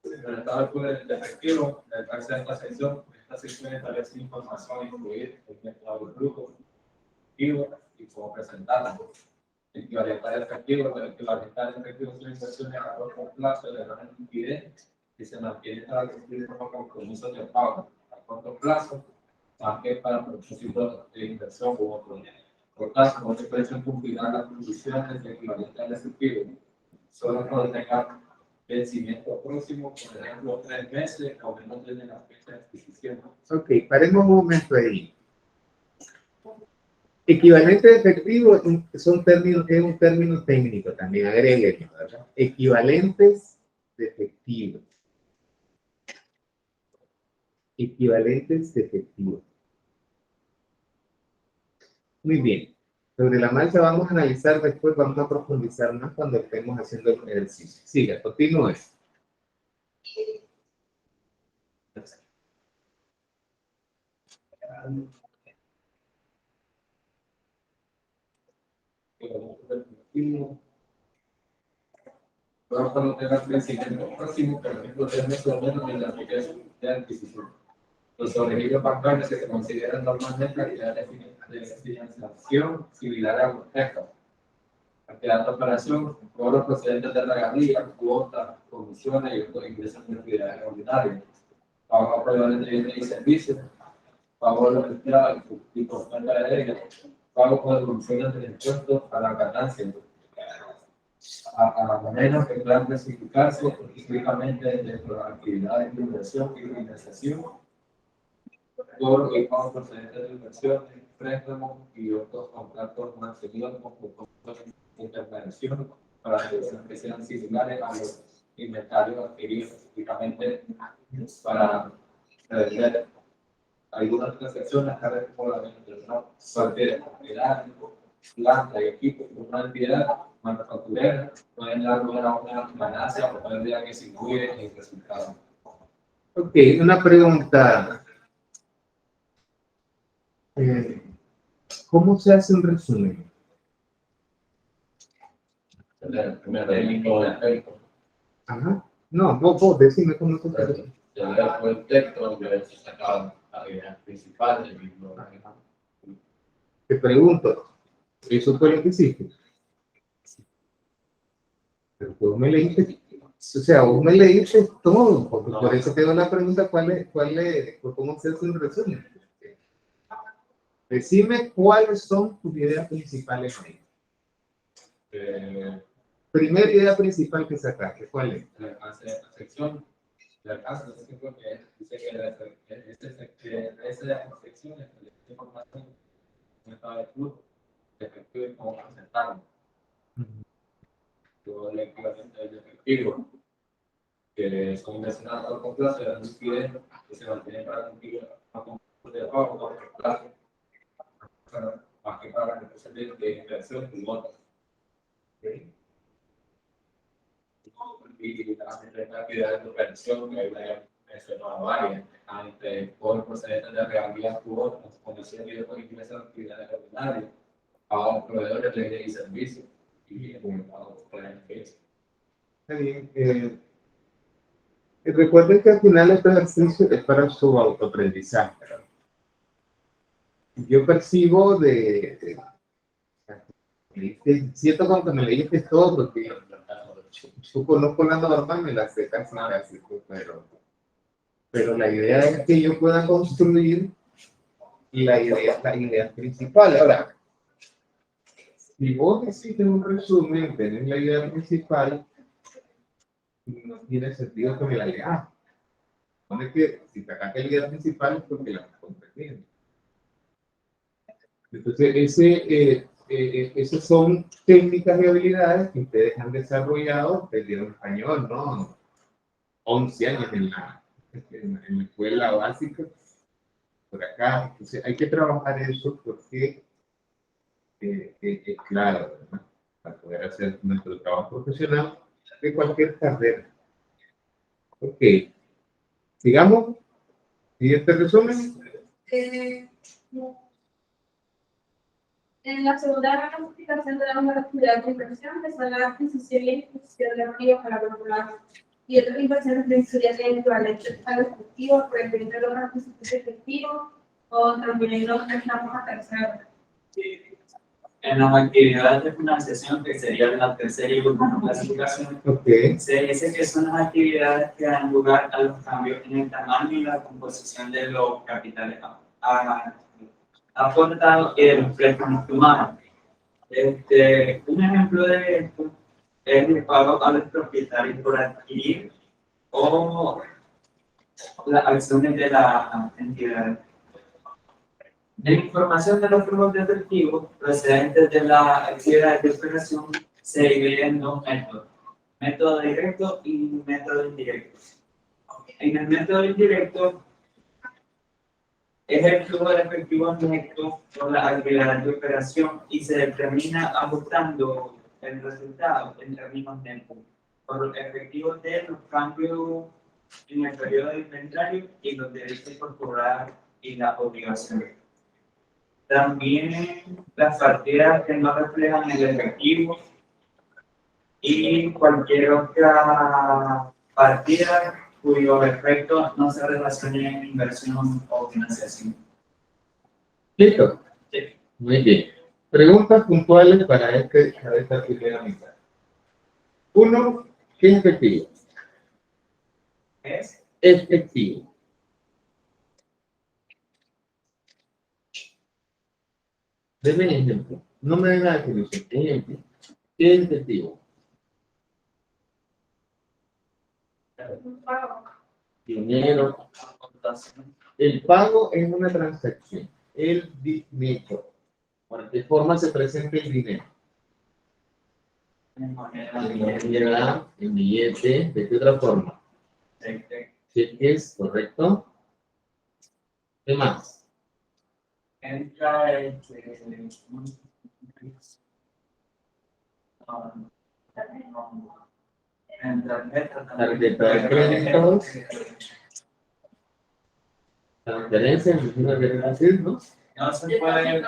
El estado de efectivo, el alcance de esta sección establece información a incluir el mercado del grupo, activo y cómo presentarlo. Equivalente al efectivo, el equivalente al efectivo son inversiones a corto plazo de gran liquidez que se mantiene para cumplir como compromisos de pago a corto plazo, más que para propósitos de inversión u otro. Por tanto, no se pueden cumplir las condiciones de equivalente al efectivo, solo cuando tenga vencimiento próximo, por ejemplo, 3 meses o menos desde la fecha de adquisición. Ok, paremos un momento ahí. Equivalente de efectivo es un término técnico también, agréguenlo, ¿verdad? Equivalentes de efectivo. Equivalentes de efectivo. Muy bien. Sobre la marcha vamos a analizar después, vamos a profundizar más cuando estemos haciendo el ejercicio. Siga, continúe. Vamos a tener crecimiento próximo, por ejemplo, 3 meses o menos de la fecha de adquisición. Los sobrevivientes bancarios que se consideran normalmente actividades de financiación similar a hipoteca. Actividad de operación, cobros procedentes de regalías, cuotas, comisiones y otros ingresos de actividades ordinarias. Pago a proveedores de bienes y servicios, pago de los empleados y por cuenta de ellos, pago por devoluciones de impuestos a la ganancia. A menos que puedan clasificarse específicamente dentro de las actividades de inversión y financiación, cobro y pago procedentes de inversión, préstamos y otros contratos mantenidos con propósitos de intervención para que sean similares a los inventarios adquiridos específicamente para vender. Algunas transacciones, tales como la venta de una propiedad, planta y equipo de una entidad manufacturera, pueden dar lugar a una ganancia o pérdida que se incluye en el resultado. Ok, una pregunta. ¿Cómo se hace un resumen? El primer técnico del texto. Ajá. No, vos decime cómo se hace. Ya leo el texto, yo he sacado la idea principal del mismo. Te pregunto, ¿eso fue lo que hiciste? Pero vos me leíste, o sea, vos me leíste todo, porque por eso tengo la pregunta, ¿cómo se hace un resumen? Decime cuáles son tus ideas principales ahí. Primera idea principal que sacaste, ¿cuál es? El alcance de la sección, el alcance de la sección que dice que esa sección es la información que está de flujo, de efectivo y cómo presentarlo. Luego el equivalente del efectivo, que es como mencionado a corto plazo, es un liquidez que se mantiene para cumplir a concurso de pago a corto plazo, más que para representar de inversión y bonos. Y las actividades de operación que hay mencionado varias, entre cobros procedentes de regalías, cuotas, comisiones y otros ingresos de actividades ordinarias, pago a proveedores de bienes y servicios y pago por beneficios. Está bien. Recuerden que al final este ejercicio es para su autoaprendizaje. Yo percibo siento como que me leíste todo, porque yo conozco la norma, me la sé casi, pero la idea es que yo pueda construir la idea principal. Ahora, si vos hiciste un resumen, tenés la idea principal, no tiene sentido que me la leas. Pone que si sacaste la idea principal es porque la estás comprendiendo. Entonces, esas son técnicas y habilidades que ustedes han desarrollado desde el español, ¿no? 11 años en la escuela básica, por acá. Entonces, hay que trabajar eso porque, claro, ¿verdad? Para poder hacer nuestro trabajo profesional de cualquier carrera. Ok, sigamos. Siguiente resumen. En la segunda clasificación tenemos la actividad de inversión, que son la adquisición y ejecución de activos para calcular, y otras inversiones principales equivalentes al efectivo, por ejemplo, los requisitos efectivos, o también los prestamos a terceros. En las actividades de financiación, que sería la tercera y última clasificación, se dice que son las actividades que dan lugar a los cambios en el tamaño y la composición de los capitales aportados y de los préstamos tomados. Un ejemplo de esto es el pago a los propietarios por adquirir o las acciones de la entidad. La información de los flujos de efectivo procedentes de la actividad de operación se divide en dos métodos: método directo y método indirecto. En el método indirecto es el flujo de efectivo neto por la actividad de operación y se determina ajustando el resultado en términos netos por efectivos de los cambios en el periodo de inventario y los derechos por cobrar y las obligaciones. También las partidas que no reflejan el efectivo y cualquier otra partida cuyo efecto no se relacione en inversión o financiación. ¿Listo? Sí. Muy bien. Preguntas puntuales para esta primera mitad. Uno, ¿qué es efectivo? ¿Es? Efectivo. Deme ejemplo. No me den la definición. Ejemplo. ¿Qué es efectivo? Un pago. Dinero. El pago es una transacción. El dinero. ¿De qué forma se presenta el dinero? En moneda. En billete. ¿De qué otra forma? Cheques, ¿correcto? ¿Qué más? Entra en tarjeta también. Tarjeta de crédito. Transferencia, ¿no? No se puede,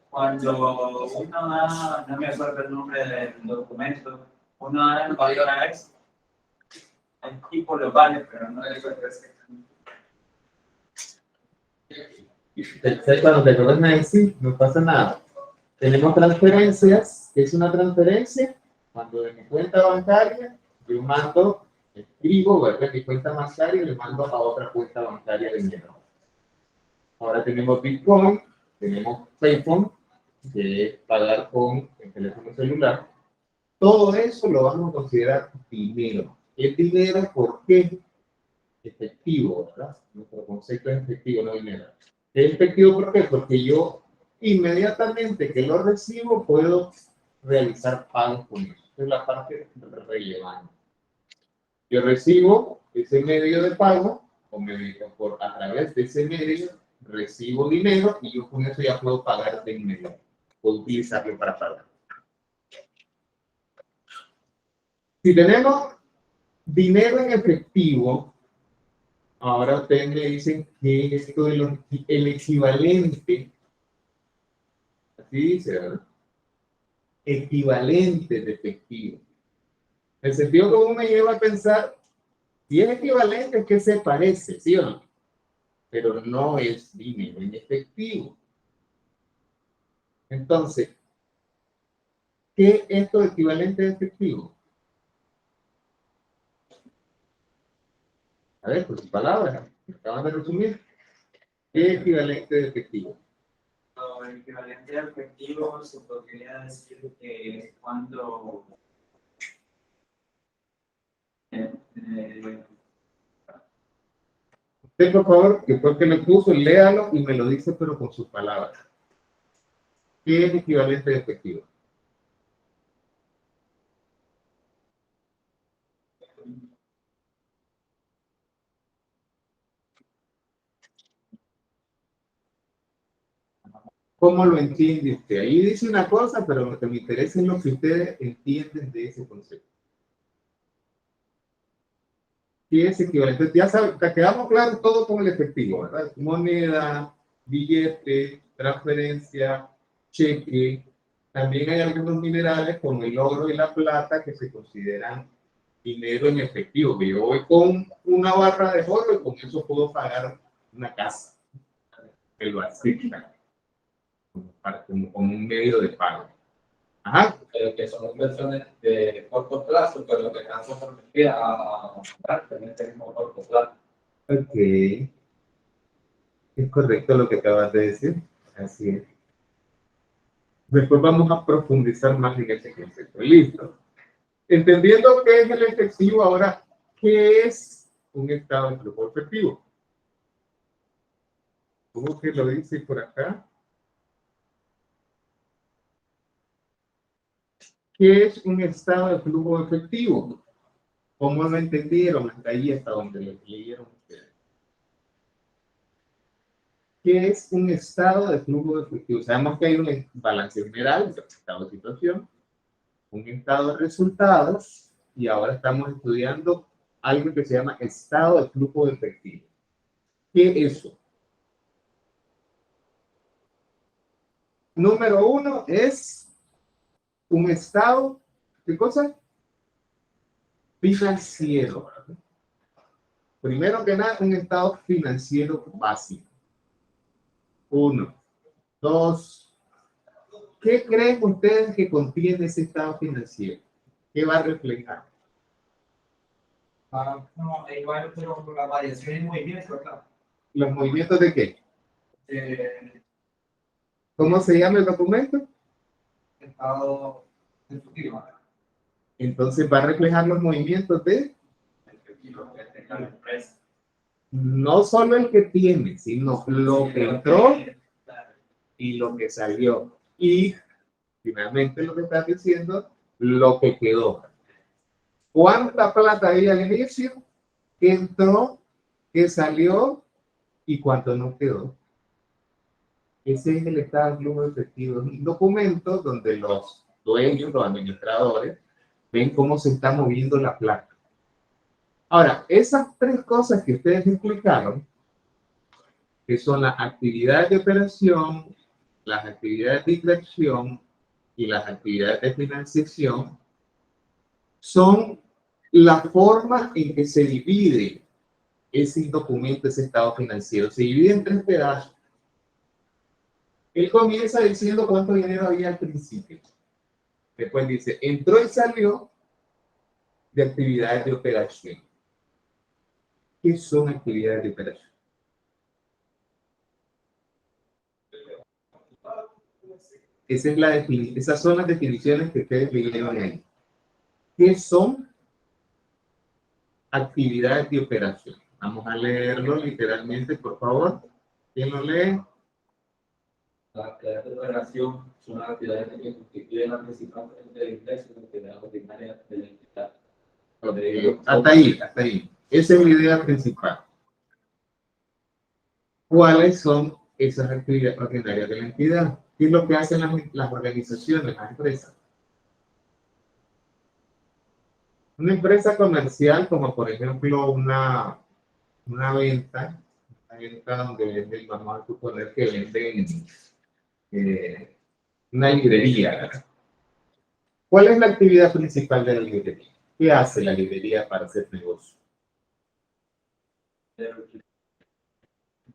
cuando uno da, no me acuerdo el nombre del documento, uno da el valor a X, el tipo lo vale, pero no le recuerdo exactamente. Cuando te acuerdas de decir, no pasa nada. Tenemos transferencias. ¿Qué es una transferencia? Cuando de mi cuenta bancaria yo mando, escribo, ¿verdad? Mi cuenta bancaria y le mando a otra cuenta bancaria de dinero. Ahora tenemos Bitcoin, tenemos PayPal, que es pagar con el teléfono celular. Todo eso lo vamos a considerar dinero. ¿El dinero por qué? Efectivo, ¿verdad? Nuestro concepto es efectivo, no dinero. ¿Es efectivo por qué? Porque yo inmediatamente que lo recibo puedo realizar pagos con eso. Esa es la parte relevante. Yo recibo ese medio de pago a través de ese medio recibo dinero y yo con eso ya puedo pagar de inmediato. Puedo utilizarlo para pagar. Si tenemos dinero en efectivo, ahora ustedes me dicen que esto de el equivalente, así dice, ¿verdad? Equivalente de efectivo. El sentido común me lleva a pensar Si es equivalente, es que se parece, ¿sí o no? Pero no es dinero en efectivo. Entonces, ¿qué es esto equivalente de efectivo? A ver, por sus palabras, acaban de resumir. ¿Qué es equivalente de efectivo? El equivalente a efectivo se podría decir que es cuando Usted, por favor, que fue el que me puso, léalo y me lo dice, pero con sus palabras. ¿Qué es equivalente de efectivo? ¿Cómo lo entiende usted? Ahí dice una cosa, pero lo que me interesa es lo que ustedes entienden de ese concepto. ¿Qué es equivalente? Ya saben, quedamos claros todo con el efectivo, ¿verdad? Moneda, billete, transferencia, cheque. También hay algunos minerales como el oro y la plata que se consideran dinero en efectivo. Que yo voy con una barra de oro y con eso puedo pagar una casa. Que lo aceptan como un medio de pago. Ajá. Que son inversiones de corto plazo, pero lo que alcanza por mentira a comprar en este mismo corto plazo. Ok. Es correcto lo que acabas de decir. Así es. Después vamos a profundizar más en ese concepto. Listo. Entendiendo qué es el efectivo, ahora, ¿qué es un estado de flujo efectivo? ¿Cómo que lo dice por acá? ¿Qué es un estado de flujo efectivo? ¿Cómo lo entendieron hasta ahí, hasta donde lo leyeron ustedes? ¿Qué es un estado de flujo efectivo? Sabemos que hay un balance general, un estado de situación, un estado de resultados, y ahora estamos estudiando algo que se llama estado de flujo efectivo. ¿Qué es eso? Número uno es un estado, ¿qué cosa? Financiero. Primero que nada, un estado financiero básico. Uno. Dos. ¿Qué creen ustedes que contiene ese estado financiero? ¿Qué va a reflejar? No, igual, pero la variación en movimiento, ¿verdad? ¿Los movimientos de qué? Eh, ¿Cómo se llama el documento? Estado efectivo. Entonces va a reflejar los movimientos de no solo el que tiene, sino lo que entró y lo que salió. Y finalmente lo que está diciendo, lo que quedó. ¿Cuánta plata había al inicio? ¿Qué entró? ¿Qué salió? ¿Y cuánto no quedó? Ese es el estado de flujo efectivo. Es un documento donde los dueños, los administradores, ven cómo se está moviendo la plata. Ahora, esas tres cosas que ustedes explicaron, que son las actividades de operación, las actividades de inversión y las actividades de financiación, son la forma en que se divide ese documento, ese estado financiero. Se divide en tres pedazos. Él comienza diciendo cuánto dinero había al principio. Después dice, entró y salió de actividades de operación. ¿Qué son actividades de operación? Esas son las definiciones que ustedes leyeron ahí. ¿Qué son actividades de operación? Vamos a leerlo literalmente, por favor. ¿Quién lo lee? Las actividades de operación son las actividades que constituyen la principal fuente de ingresos de la actividad ordinaria de la entidad. Hasta ahí, hasta ahí. Esa es la idea principal. ¿Cuáles son esas actividades ordinarias de la entidad? ¿Qué es lo que hacen las organizaciones, las empresas? Una empresa comercial, como por ejemplo una venta donde venden, vamos a suponer que venden una librería. ¿Cuál es la actividad principal de la librería? ¿Qué hace la librería para hacer negocio?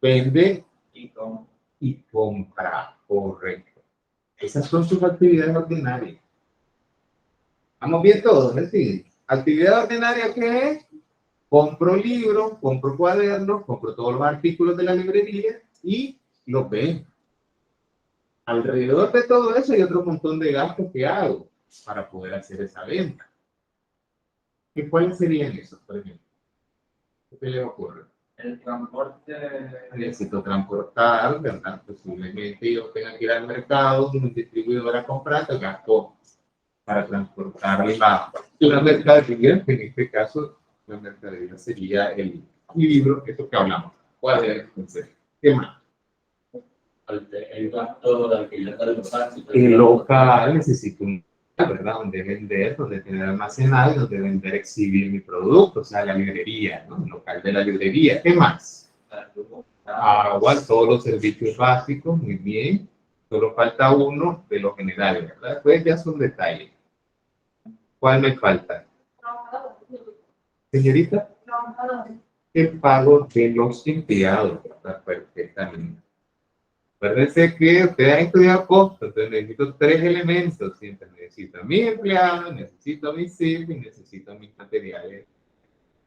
Vende Y con y compra, correcto. Esas son sus actividades ordinarias. ¿Vamos bien todos? ¿Sí? Actividad ordinaria, ¿qué es? Compro libros, compro cuadernos, compro todos los artículos de la librería y los vendo. Alrededor de todo eso hay otro montón de gastos que hago para poder hacer esa venta. ¿Y cuáles serían esos, por ejemplo? ¿Qué te les ocurre? El transporte. Necesito transportar, ¿verdad? Posiblemente yo tenga que ir al mercado, un distribuidor a comprar, te gasto para transportar la mercadería, que en este caso la mercadería sería el libro, eso que hablamos. ¿Cuál es entonces? ¿Qué más? El gasto de alquiler del local. El local necesito un local, ¿verdad? Donde vender, donde tener almacenado, donde vender, exhibir mi producto, o sea, la librería, ¿no? El local de la librería. ¿Qué más? Agua, todos los servicios básicos, muy bien. Solo falta uno de los generales, ¿verdad? Pues ya son detalles. ¿Cuál me falta? Señorita, el pago de los empleados, ¿verdad? Perfectamente. Acuérdense que ustedes han estudiado costos, entonces necesito tres elementos. Siempre necesito a mi empleado, necesito a mi SIF y necesito a mis materiales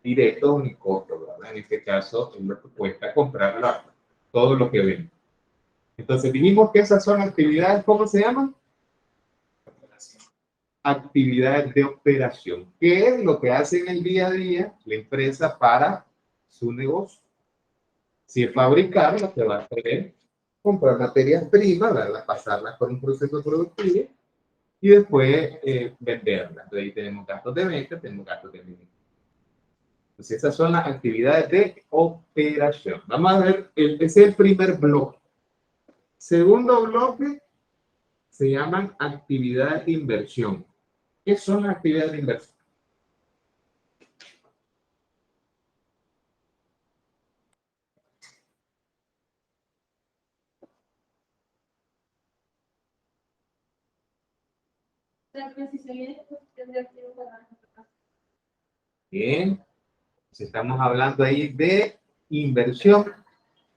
directos, mi costo, ¿verdad? En este caso, es lo que cuesta comprar todo lo que ven. Entonces dijimos que esas son actividades, ¿cómo se llaman? Actividades de operación. ¿Qué es lo que hace en el día a día la empresa para su negocio? Si es fabricar, lo que va a hacer es comprar materias primas, ¿verdad? Pasarlas por un proceso productivo y después venderlas. Entonces ahí tenemos gastos de venta, tenemos gastos de administración. Entonces esas son las actividades de operación. Vamos a ver, ese es el primer bloque. Segundo bloque se llaman actividades de inversión. ¿Qué son las actividades de inversión? Bien, entonces estamos hablando ahí de inversión,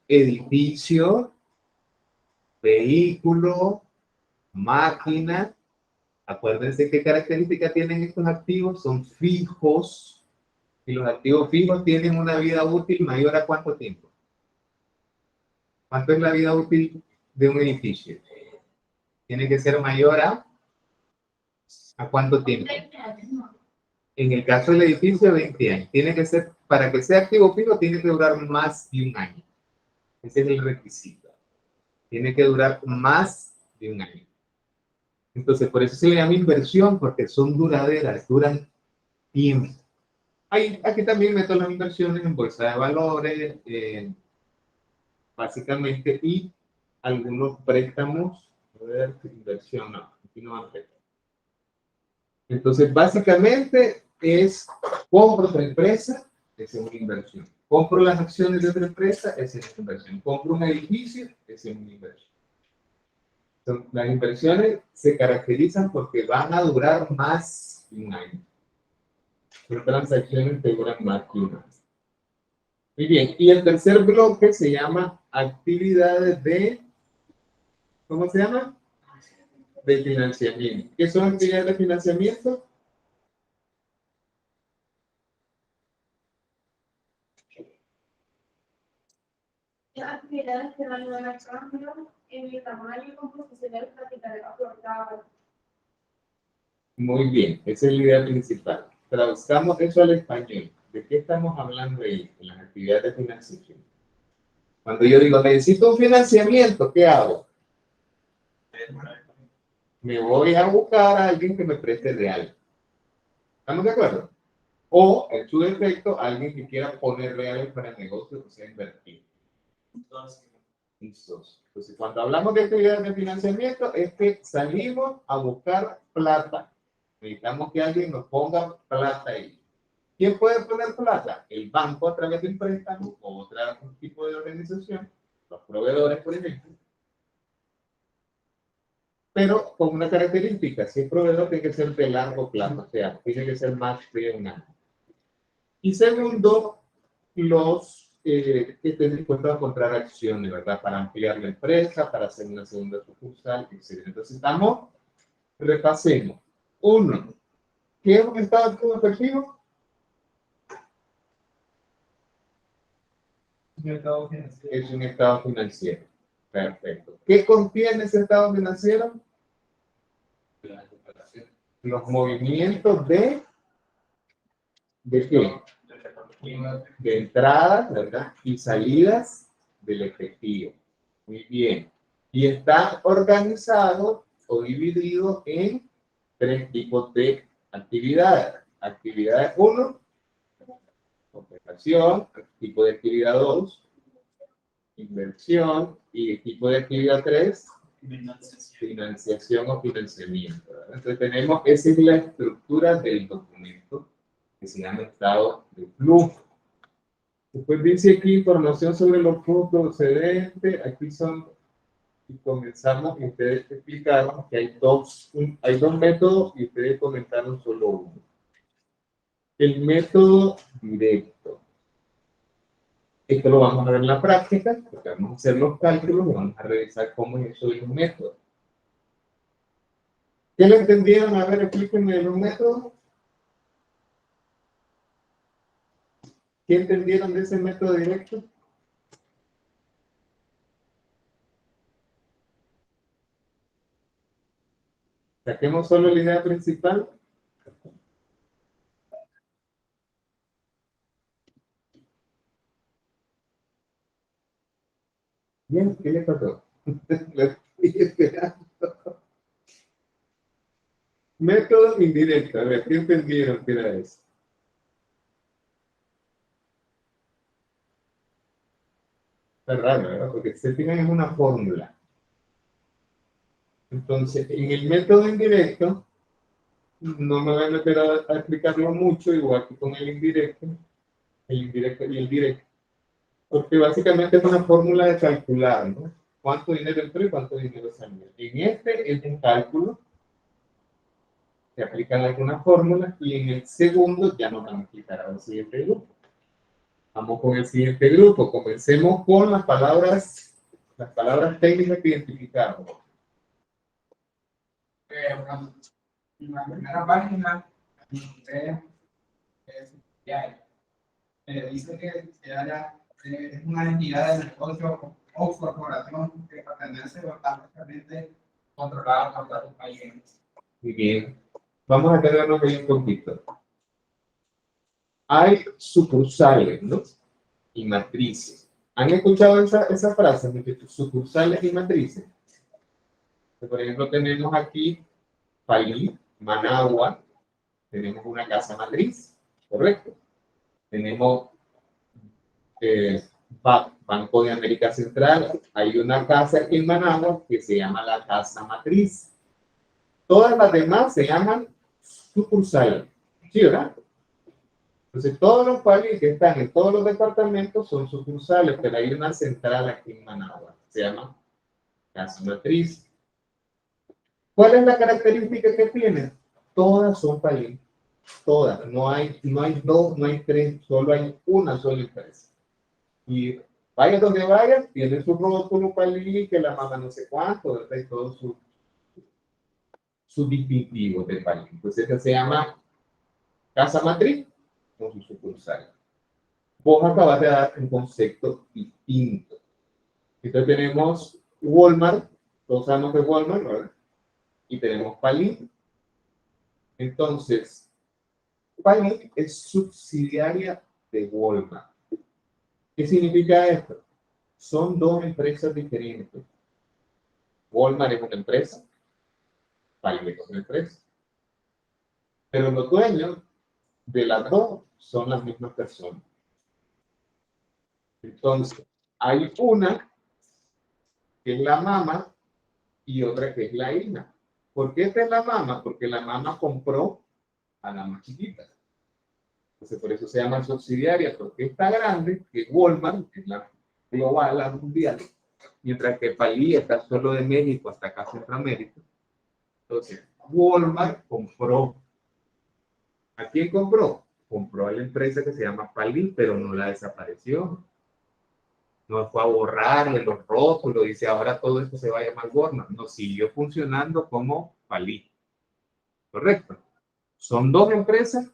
edificio, vehículo, máquina. Acuérdense qué características tienen estos activos, son fijos. Y los activos fijos tienen una vida útil mayor a ¿cuánto tiempo? ¿Cuánto es la vida útil de un edificio? Tiene que ser mayor ¿a cuánto tiempo? En el caso del edificio, 20 años. Tiene que ser, para que sea activo fijo, tiene que durar más de un año. Ese es el requisito. Tiene que durar más de un año. Entonces, por eso se le llama inversión, porque son duraderas, duran tiempo. Aquí también meto las inversiones en bolsa de valores, básicamente, y algunos préstamos. A ver, inversión, no, aquí no van a préstamos. Entonces, básicamente es compro otra empresa, esa es una inversión. Compro las acciones de otra empresa, esa es una inversión. Compro un edificio, esa es una inversión. Las inversiones se caracterizan porque van a durar más de un año. Son transacciones que duran más de un año. Muy bien, y el tercer bloque se llama actividades de, ¿cómo se llama? De financiamiento. ¿Qué son actividades de financiamiento? Actividades que van a ayudar al cambio en el tamaño composicional capital aportado. Muy bien, esa es la idea principal. Traduzcamos eso al español. ¿De qué estamos hablando ahí? En las actividades de financiación. Cuando yo digo, necesito un financiamiento, ¿qué hago? Me voy a buscar a alguien que me preste de algo. ¿Estamos de acuerdo? O, en su defecto, alguien que quiera poner reales para el negocio, o sea, invertir. Entonces, cuando hablamos de actividades de financiamiento, es que salimos a buscar plata. Necesitamos que alguien nos ponga plata ahí. ¿Quién puede poner plata? El banco a través de un préstamo o otro tipo de organización, los proveedores, por ejemplo. Pero con una característica, si es proveedor, tiene que ser de largo plazo, o sea, tiene que ser más de un año. Y segundo, los que estén dispuestos a comprar acciones, ¿verdad? Para ampliar la empresa, para hacer una segunda sucursal, etc. Entonces, repasemos. Uno, ¿qué es un estado activo efectivo? Es un estado financiero. Perfecto. ¿Qué contiene ese estado financiero? Los movimientos ¿de qué? De entradas, ¿verdad? Y salidas del efectivo. Muy bien. Y está organizado o dividido en 3 tipos de actividades. Actividad 1, operación. Tipo de actividad 2, inversión. Y tipo de actividad 3, financiación o financiamiento, ¿verdad? Entonces tenemos, esa es la estructura del documento que se llama estado de flujo. Después dice aquí información sobre los flujos procedentes. Aquí son, y comenzamos, y ustedes explicaron que hay dos métodos y ustedes comentaron solo uno. El método directo. Esto lo vamos a ver en la práctica, porque vamos a hacer los cálculos y vamos a revisar cómo es eso de un método. ¿Qué le entendieron? A ver, explíquenme el método. ¿Qué entendieron de ese método directo? Saquemos solo la idea principal. Bien, ¿qué le pasó? Lo estoy esperando. Método indirecto. A ver, ¿qué entendieron que era eso? Está raro, ¿verdad? Porque se fijan es una fórmula. Entonces, en el método indirecto, no me voy a meter a explicarlo mucho, igual que con el indirecto y el directo, porque básicamente es una fórmula de calcular, ¿no? Cuánto dinero entró y cuánto dinero salió. En este es un cálculo, se aplican algunas fórmulas, y en el segundo ya nos van a explicar al siguiente grupo. Vamos con el siguiente grupo. Comencemos con las palabras técnicas que identificamos. En la primera página, dice que es una entidad de negocio o corporación que pertenece básicamente controlada por datos países. Muy bien. Vamos a quedarnos ahí un poquito. Hay sucursales, ¿no? Y matrices. ¿Han escuchado esa frase? Sucursales y matrices. Por ejemplo, tenemos aquí Palí, Managua, tenemos una casa matriz, ¿correcto? Tenemos Banco de América Central, hay una casa aquí en Managua que se llama la casa matriz. Todas las demás se llaman sucursales, ¿sí, verdad? Entonces, todos los países que están en todos los departamentos son sucursales, pero hay una central aquí en Managua, se llama casa matriz. ¿Cuál es la característica que tienen? Todas son países, todas, no hay dos, no hay tres, solo hay una sola empresa. Y vaya donde vaya, tiene su rótulo país, que la mama no sé cuánto, ¿verdad? Y todo su distintivo del país. Entonces, esta se llama casa matriz con su sucursal. Vos acabas de dar un concepto distinto. Entonces tenemos Walmart, todos sabemos de Walmart, ¿verdad? Y tenemos Palí. Entonces, Palí es subsidiaria de Walmart. ¿Qué significa esto? Son dos empresas diferentes. Walmart es una empresa, Palí es una empresa. Pero los dueños de las dos son las mismas personas. Entonces, hay una que es la mamá y otra que es la hija. ¿Por qué esta es la mamá? Porque la mamá compró a la más chiquita. Entonces, por eso se llama subsidiaria, porque está grande, que es Walmart, que es la global, la mundial, mientras que Palí está solo de México hasta acá Centroamérica. Entonces, Walmart compró. ¿A quién compró? Compró a la empresa que se llama Palí, pero no la desapareció. no fue a borrar de los rótulos, dice ahora todo esto se va a llamar Walmart. No, siguió funcionando como Palí. Correcto. Son dos empresas,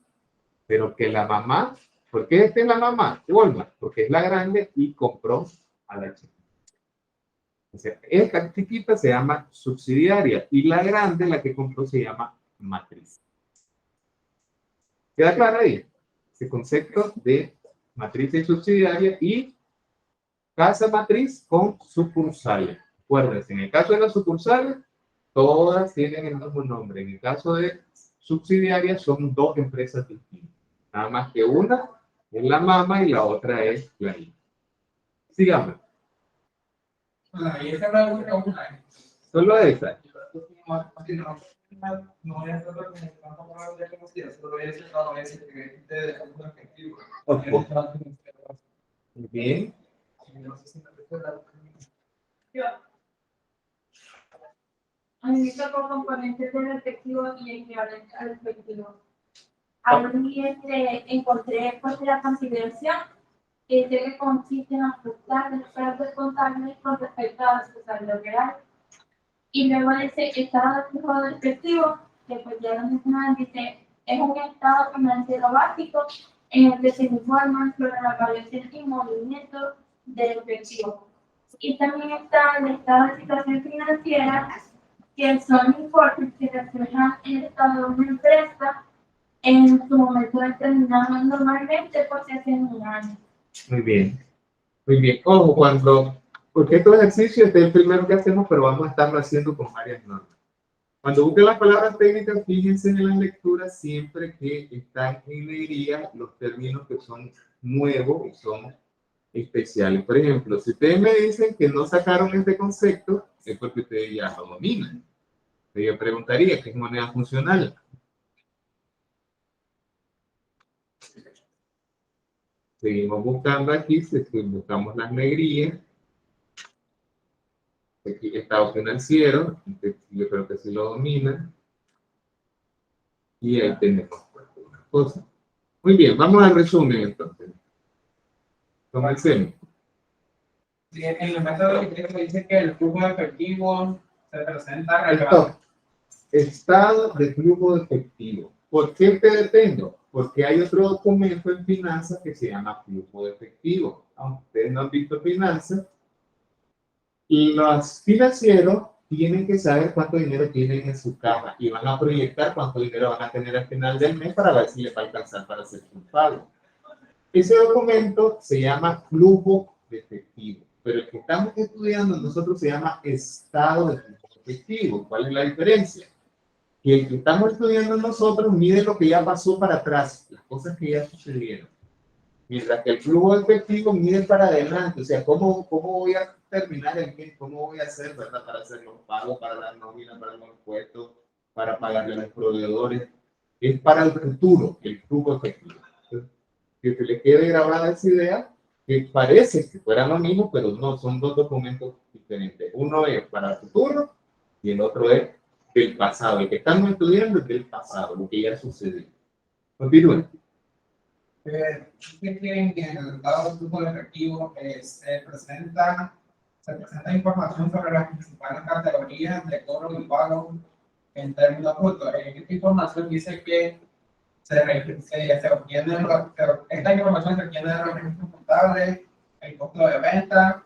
pero que la mamá, ¿por qué esta es la mamá? Walmart, porque es la grande y compró a la chiquita. O sea, esta chiquita se llama subsidiaria y la grande, la que compró, se llama matriz. ¿Queda claro ahí? Ese concepto de matriz y subsidiaria y casa matriz con sucursales. Acuérdense, en el caso de las sucursales, todas tienen el mismo nombre. En el caso de subsidiarias, son dos empresas distintas. Nada más que una es la mamá y la otra es la hija. Sigamos. Y esa es la única una. Solo esa. No voy a hacer lo que tampoco voy a decir, solo voy a decir todo eso que de un efectivo. Ok. Muy bien. Yo. A mí me tocó componentes del efectivo y equivalente al efectivo. Ahí encontré pues la consideración que dice que consiste en ajustar los plazos contables con respecto a la responsabilidad real. Y luego dice estado de flujo de efectivo, que pues ya lo mencionaban, dice es un estado financiero básico en el que se informan sobre la variación y movimiento del efectivo. Y también está el estado de situación financiera, que son importes que reflejan el estado de una empresa en su momento determinado, normalmente pues se hace en un año. Muy bien. Muy bien. Ojo, porque estos ejercicios este es el primero que hacemos, pero vamos a estarlo haciendo con varias normas. Cuando busquen las palabras técnicas, fíjense en las lecturas siempre que están en ingeniería los términos que son nuevos y son especiales. Por ejemplo, si ustedes me dicen que no sacaron este concepto, es porque ustedes ya lo dominan. Yo preguntaría, ¿qué es moneda funcional? Seguimos buscando aquí, buscamos las negrillas. Aquí estado financiero, yo creo que sí lo domina. Y ahí tenemos una cosa. Muy bien, vamos al resumen entonces. Comencemos. Sí, en el método dice que el flujo de efectivo se presenta Esto, estado de flujo de efectivo. ¿Por qué te detengo? Porque hay otro documento en finanzas que se llama flujo de efectivo. Aunque ustedes no han visto finanzas, y los financieros tienen que saber cuánto dinero tienen en su caja y van a proyectar cuánto dinero van a tener al final del mes para ver si les va a alcanzar para hacer su pago. Ese documento se llama flujo de efectivo, pero el que estamos estudiando nosotros se llama estado de flujo de efectivo. ¿Cuál es la diferencia? Que el que estamos estudiando nosotros mide lo que ya pasó para atrás, las cosas que ya sucedieron. Mientras que el flujo de efectivo mide para adelante, o sea, ¿cómo voy a terminar el mes? ¿Cómo voy a hacer, verdad? Para hacer los pagos, para la nómina, para los impuestos, para pagarle a los proveedores. Es para el futuro, el flujo efectivo. Entonces, que se le quede grabada esa idea, que parece que fuera lo mismo, pero no, son dos documentos diferentes. Uno es para el futuro y el otro es del pasado. El que estamos estudiando es del pasado, lo que ya sucedió. Continúen. que en el estado de flujo de efectivo se presenta información sobre las principales categorías de cobro y pago en términos brutos. Esta información dice que se obtiene, esta información se obtiene de los registros contables, el costo de venta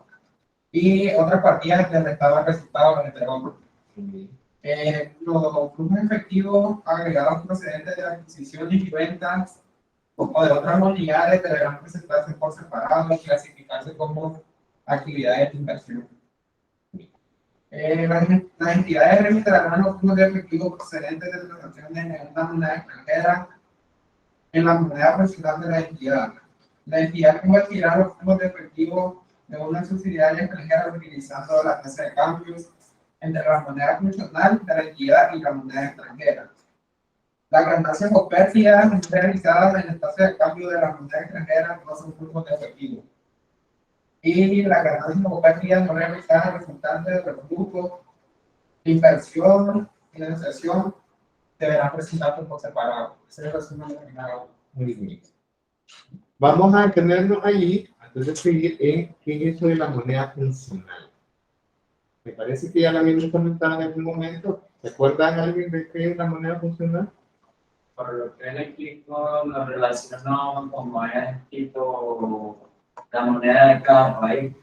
y otras partidas del estado de resultados entre otros. Los flujos efectivos agregados procedentes de adquisiciones y ventas o de otras unidades deberán presentarse por separado y clasificarse como actividades de inversión. Las entidades registrarán los flujos de efectivo procedentes de transacciones en una moneda extranjera en la moneda principal de la entidad. La entidad convertirá los flujos de efectivo de una subsidiaria extranjera utilizando la tasa de cambios entre la moneda funcional de la entidad y la moneda extranjera. Las ganancias o pérdidas realizadas en el tasa de cambio de la moneda extranjera no son flujos de efectivo. Y las ganancias o pérdidas no realizadas resultantes de los flujos de inversión y financiación deberán presentarse por separado. Ese es el resumen de la. Muy bien. Vamos a detenernos allí Entonces, ¿qué es eso de la moneda funcional? Me parece que ya la habíamos comentado en algún momento. ¿Se acuerdan alguien de qué es la moneda funcional? Por lo que le explico, lo relaciono con monedas tipo la moneda de cada país.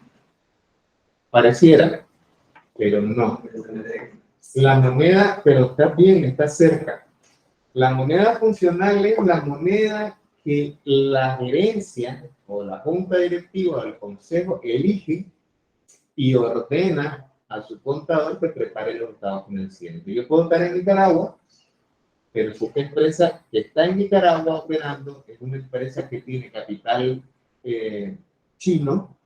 Pareciera, pero no. La moneda, pero está bien, está cerca. La moneda funcional es la moneda que la gerencia o la junta directiva del consejo elige y ordena a su contador que prepare los estados financieros. Yo puedo estar en Nicaragua, pero si esta empresa que está en Nicaragua operando es una empresa que tiene capital chino,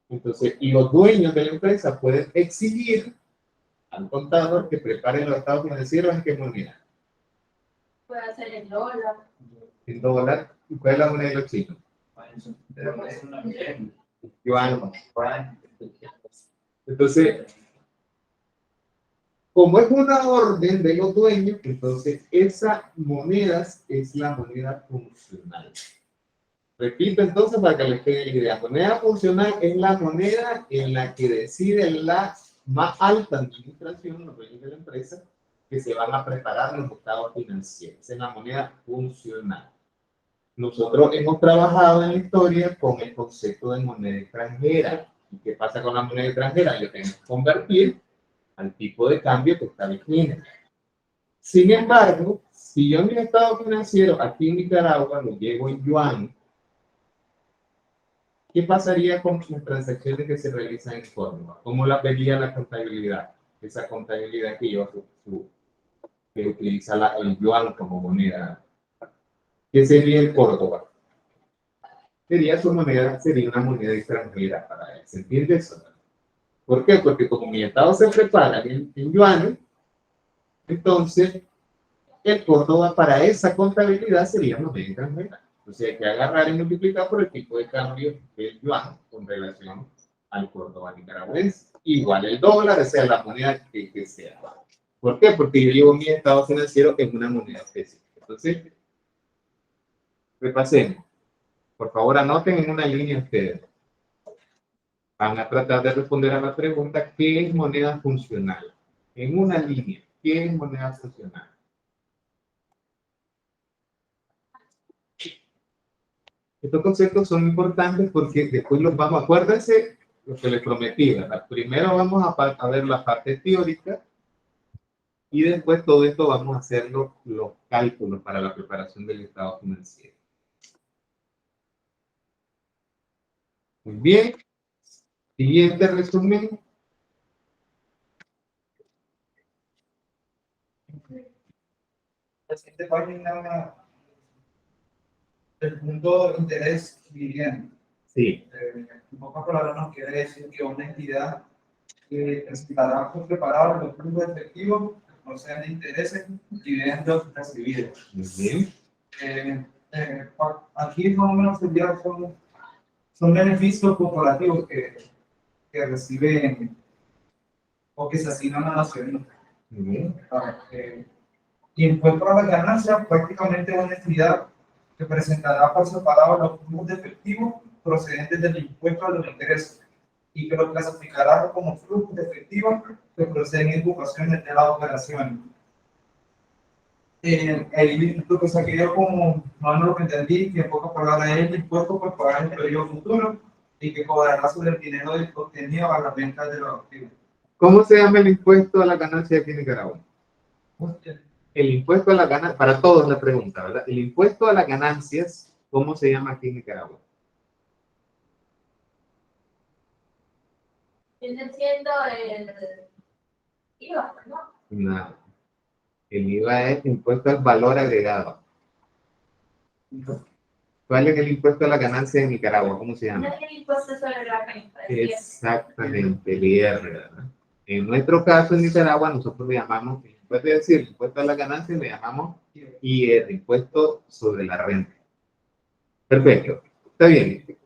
entonces los dueños de la empresa pueden exigir al contador que prepare los estados financieros en qué moneda. Puede ser el dólar. En dólar. ¿Y cuál es la moneda de los chinos? Yuan. Entonces, como es una orden de los dueños, entonces esa moneda es la moneda funcional. Repito entonces para que les quede la idea. Moneda funcional es la moneda en la que decide la más alta administración, los dueños de la empresa, que se van a preparar los estados financieros. Esa es la moneda funcional. Nosotros hemos trabajado en la historia con el concepto de moneda extranjera. ¿Y qué pasa con la moneda extranjera? Yo tengo que convertir al tipo de cambio que está vigente. Sin embargo, si yo mi estado financiero aquí en Nicaragua lo llevo en yuan, ¿qué pasaría con las transacciones que se realizan en Córdoba? ¿Cómo la vería la contabilidad? Esa contabilidad que yo que utiliza el yuan como moneda. ¿Qué sería el Córdoba? Sería su moneda, sería una moneda extranjera para él. ¿Se entiende eso? ¿Por qué? Porque como mi estado se prepara en yuanes, entonces el Córdoba para esa contabilidad sería moneda extranjera. Entonces hay que agarrar y multiplicar por el tipo de cambio del yuan con relación al Córdoba nicaragüense. Igual el dólar, o sea, la moneda que sea. ¿Por qué? Porque yo llevo mi estado financiero en una moneda específica. Entonces, repasemos. Por favor, anoten en una línea ustedes. Van a tratar de responder a la pregunta, ¿qué es moneda funcional? En una línea, ¿qué es moneda funcional? Estos conceptos son importantes porque después los vamos, acuérdense lo que les prometí, ¿verdad? Primero vamos a ver la parte teórica y después todo esto vamos a hacer los cálculos para la preparación del estado financiero. Muy bien. Siguiente resumen. La siguiente página, el punto de interés dividendo. Sí. En pocas palabras nos quiere decir que una entidad que presentará por separado los flujos efectivos, proceden de intereses, dividendos recibidos. Muy bien. Aquí más o menos son beneficios corporativos que reciben o que se asignan a la ciudadanía. Muy bien. Y impuesto a la ganancia, prácticamente una entidad que presentará por separado los flujos de efectivo procedentes del impuesto a los ingresos y que lo clasificará como flujos de efectivo que proceden en ocupaciones de la operación. Lo que se quedó como, no lo que entendí, que en pocas palabras es el impuesto por pagar en el periodo futuro y que cobrará sobre el dinero obtenido a la venta de los activos. ¿Cómo se llama el impuesto a la ganancia aquí en Nicaragua? El impuesto a la ganancia, para todos la pregunta, ¿verdad? El impuesto a las ganancias, ¿cómo se llama aquí en Nicaragua? Viene siendo el IVA, ¿no? No. El IVA es impuesto al valor agregado. ¿Cuál es el impuesto a la ganancia en Nicaragua? ¿Cómo se No llama? es el impuesto sobre la renta. Exactamente, el IR, ¿verdad? En nuestro caso en Nicaragua nosotros le llamamos, después de decir impuesto a la ganancia, le llamamos IR, impuesto sobre la renta. Perfecto, está bien.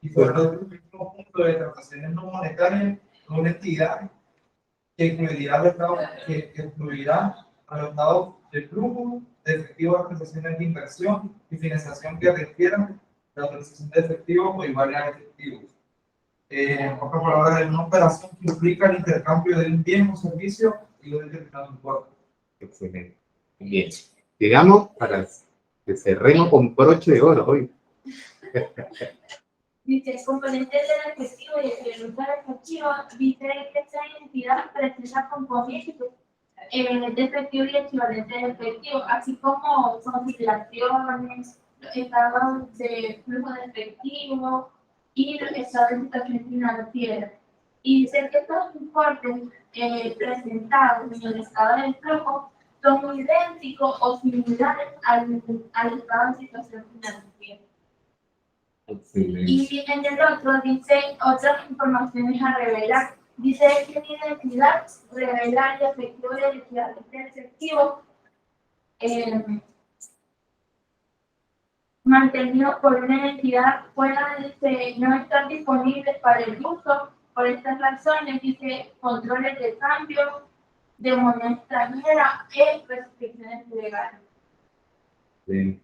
Y por otro último punto de transacciones no monetarias, una entidad que incluirá a los estados de flujo de efectivo de transacciones de inversión y financiación que requieran la utilización de efectivo o igual a efectivo. En pocas palabras, es una operación que implica el intercambio de un bien o servicio y un determinado importe. Excelente. Bien. Digamos, para que cerremos con broche de oro hoy. Dice, componentes del efectivo y el uso del efectivo, dice que esta identidad precisa componentes de efectivo y equivalente de efectivo, así como conciliaciones, estados de flujo de efectivo y estado de situación financiera. Y dice que estos importes presentados en el estado del flujo son idénticos o similares al estado de situación financiera. Excelente. Y en el otro dice otras informaciones a revelar. Dice que la identidad revela el efectivo y el equivalente del efectivo mantenido por una entidad fuera de no estar disponibles para el uso. Por estas razones dice controles de cambio de moneda extranjera y restricciones legales. Sí.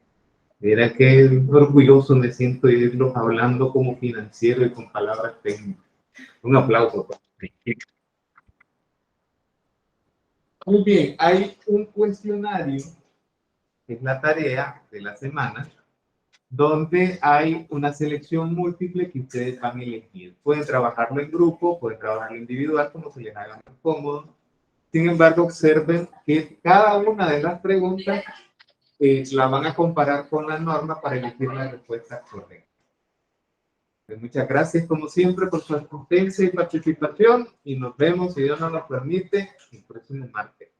Mira qué orgulloso me siento de irlos hablando como financiero y con palabras técnicas. Un aplauso. Muy bien, hay un cuestionario, que es la tarea de la semana, donde hay una selección múltiple que ustedes van a elegir. Pueden trabajarlo en grupo, pueden trabajarlo individual, como se les haga más cómodo. Sin embargo, observen que cada una de las preguntas la van a comparar con la norma para elegir la respuesta correcta. Pues muchas gracias, como siempre, por su asistencia y participación, y nos vemos, si Dios nos lo permite, el próximo martes.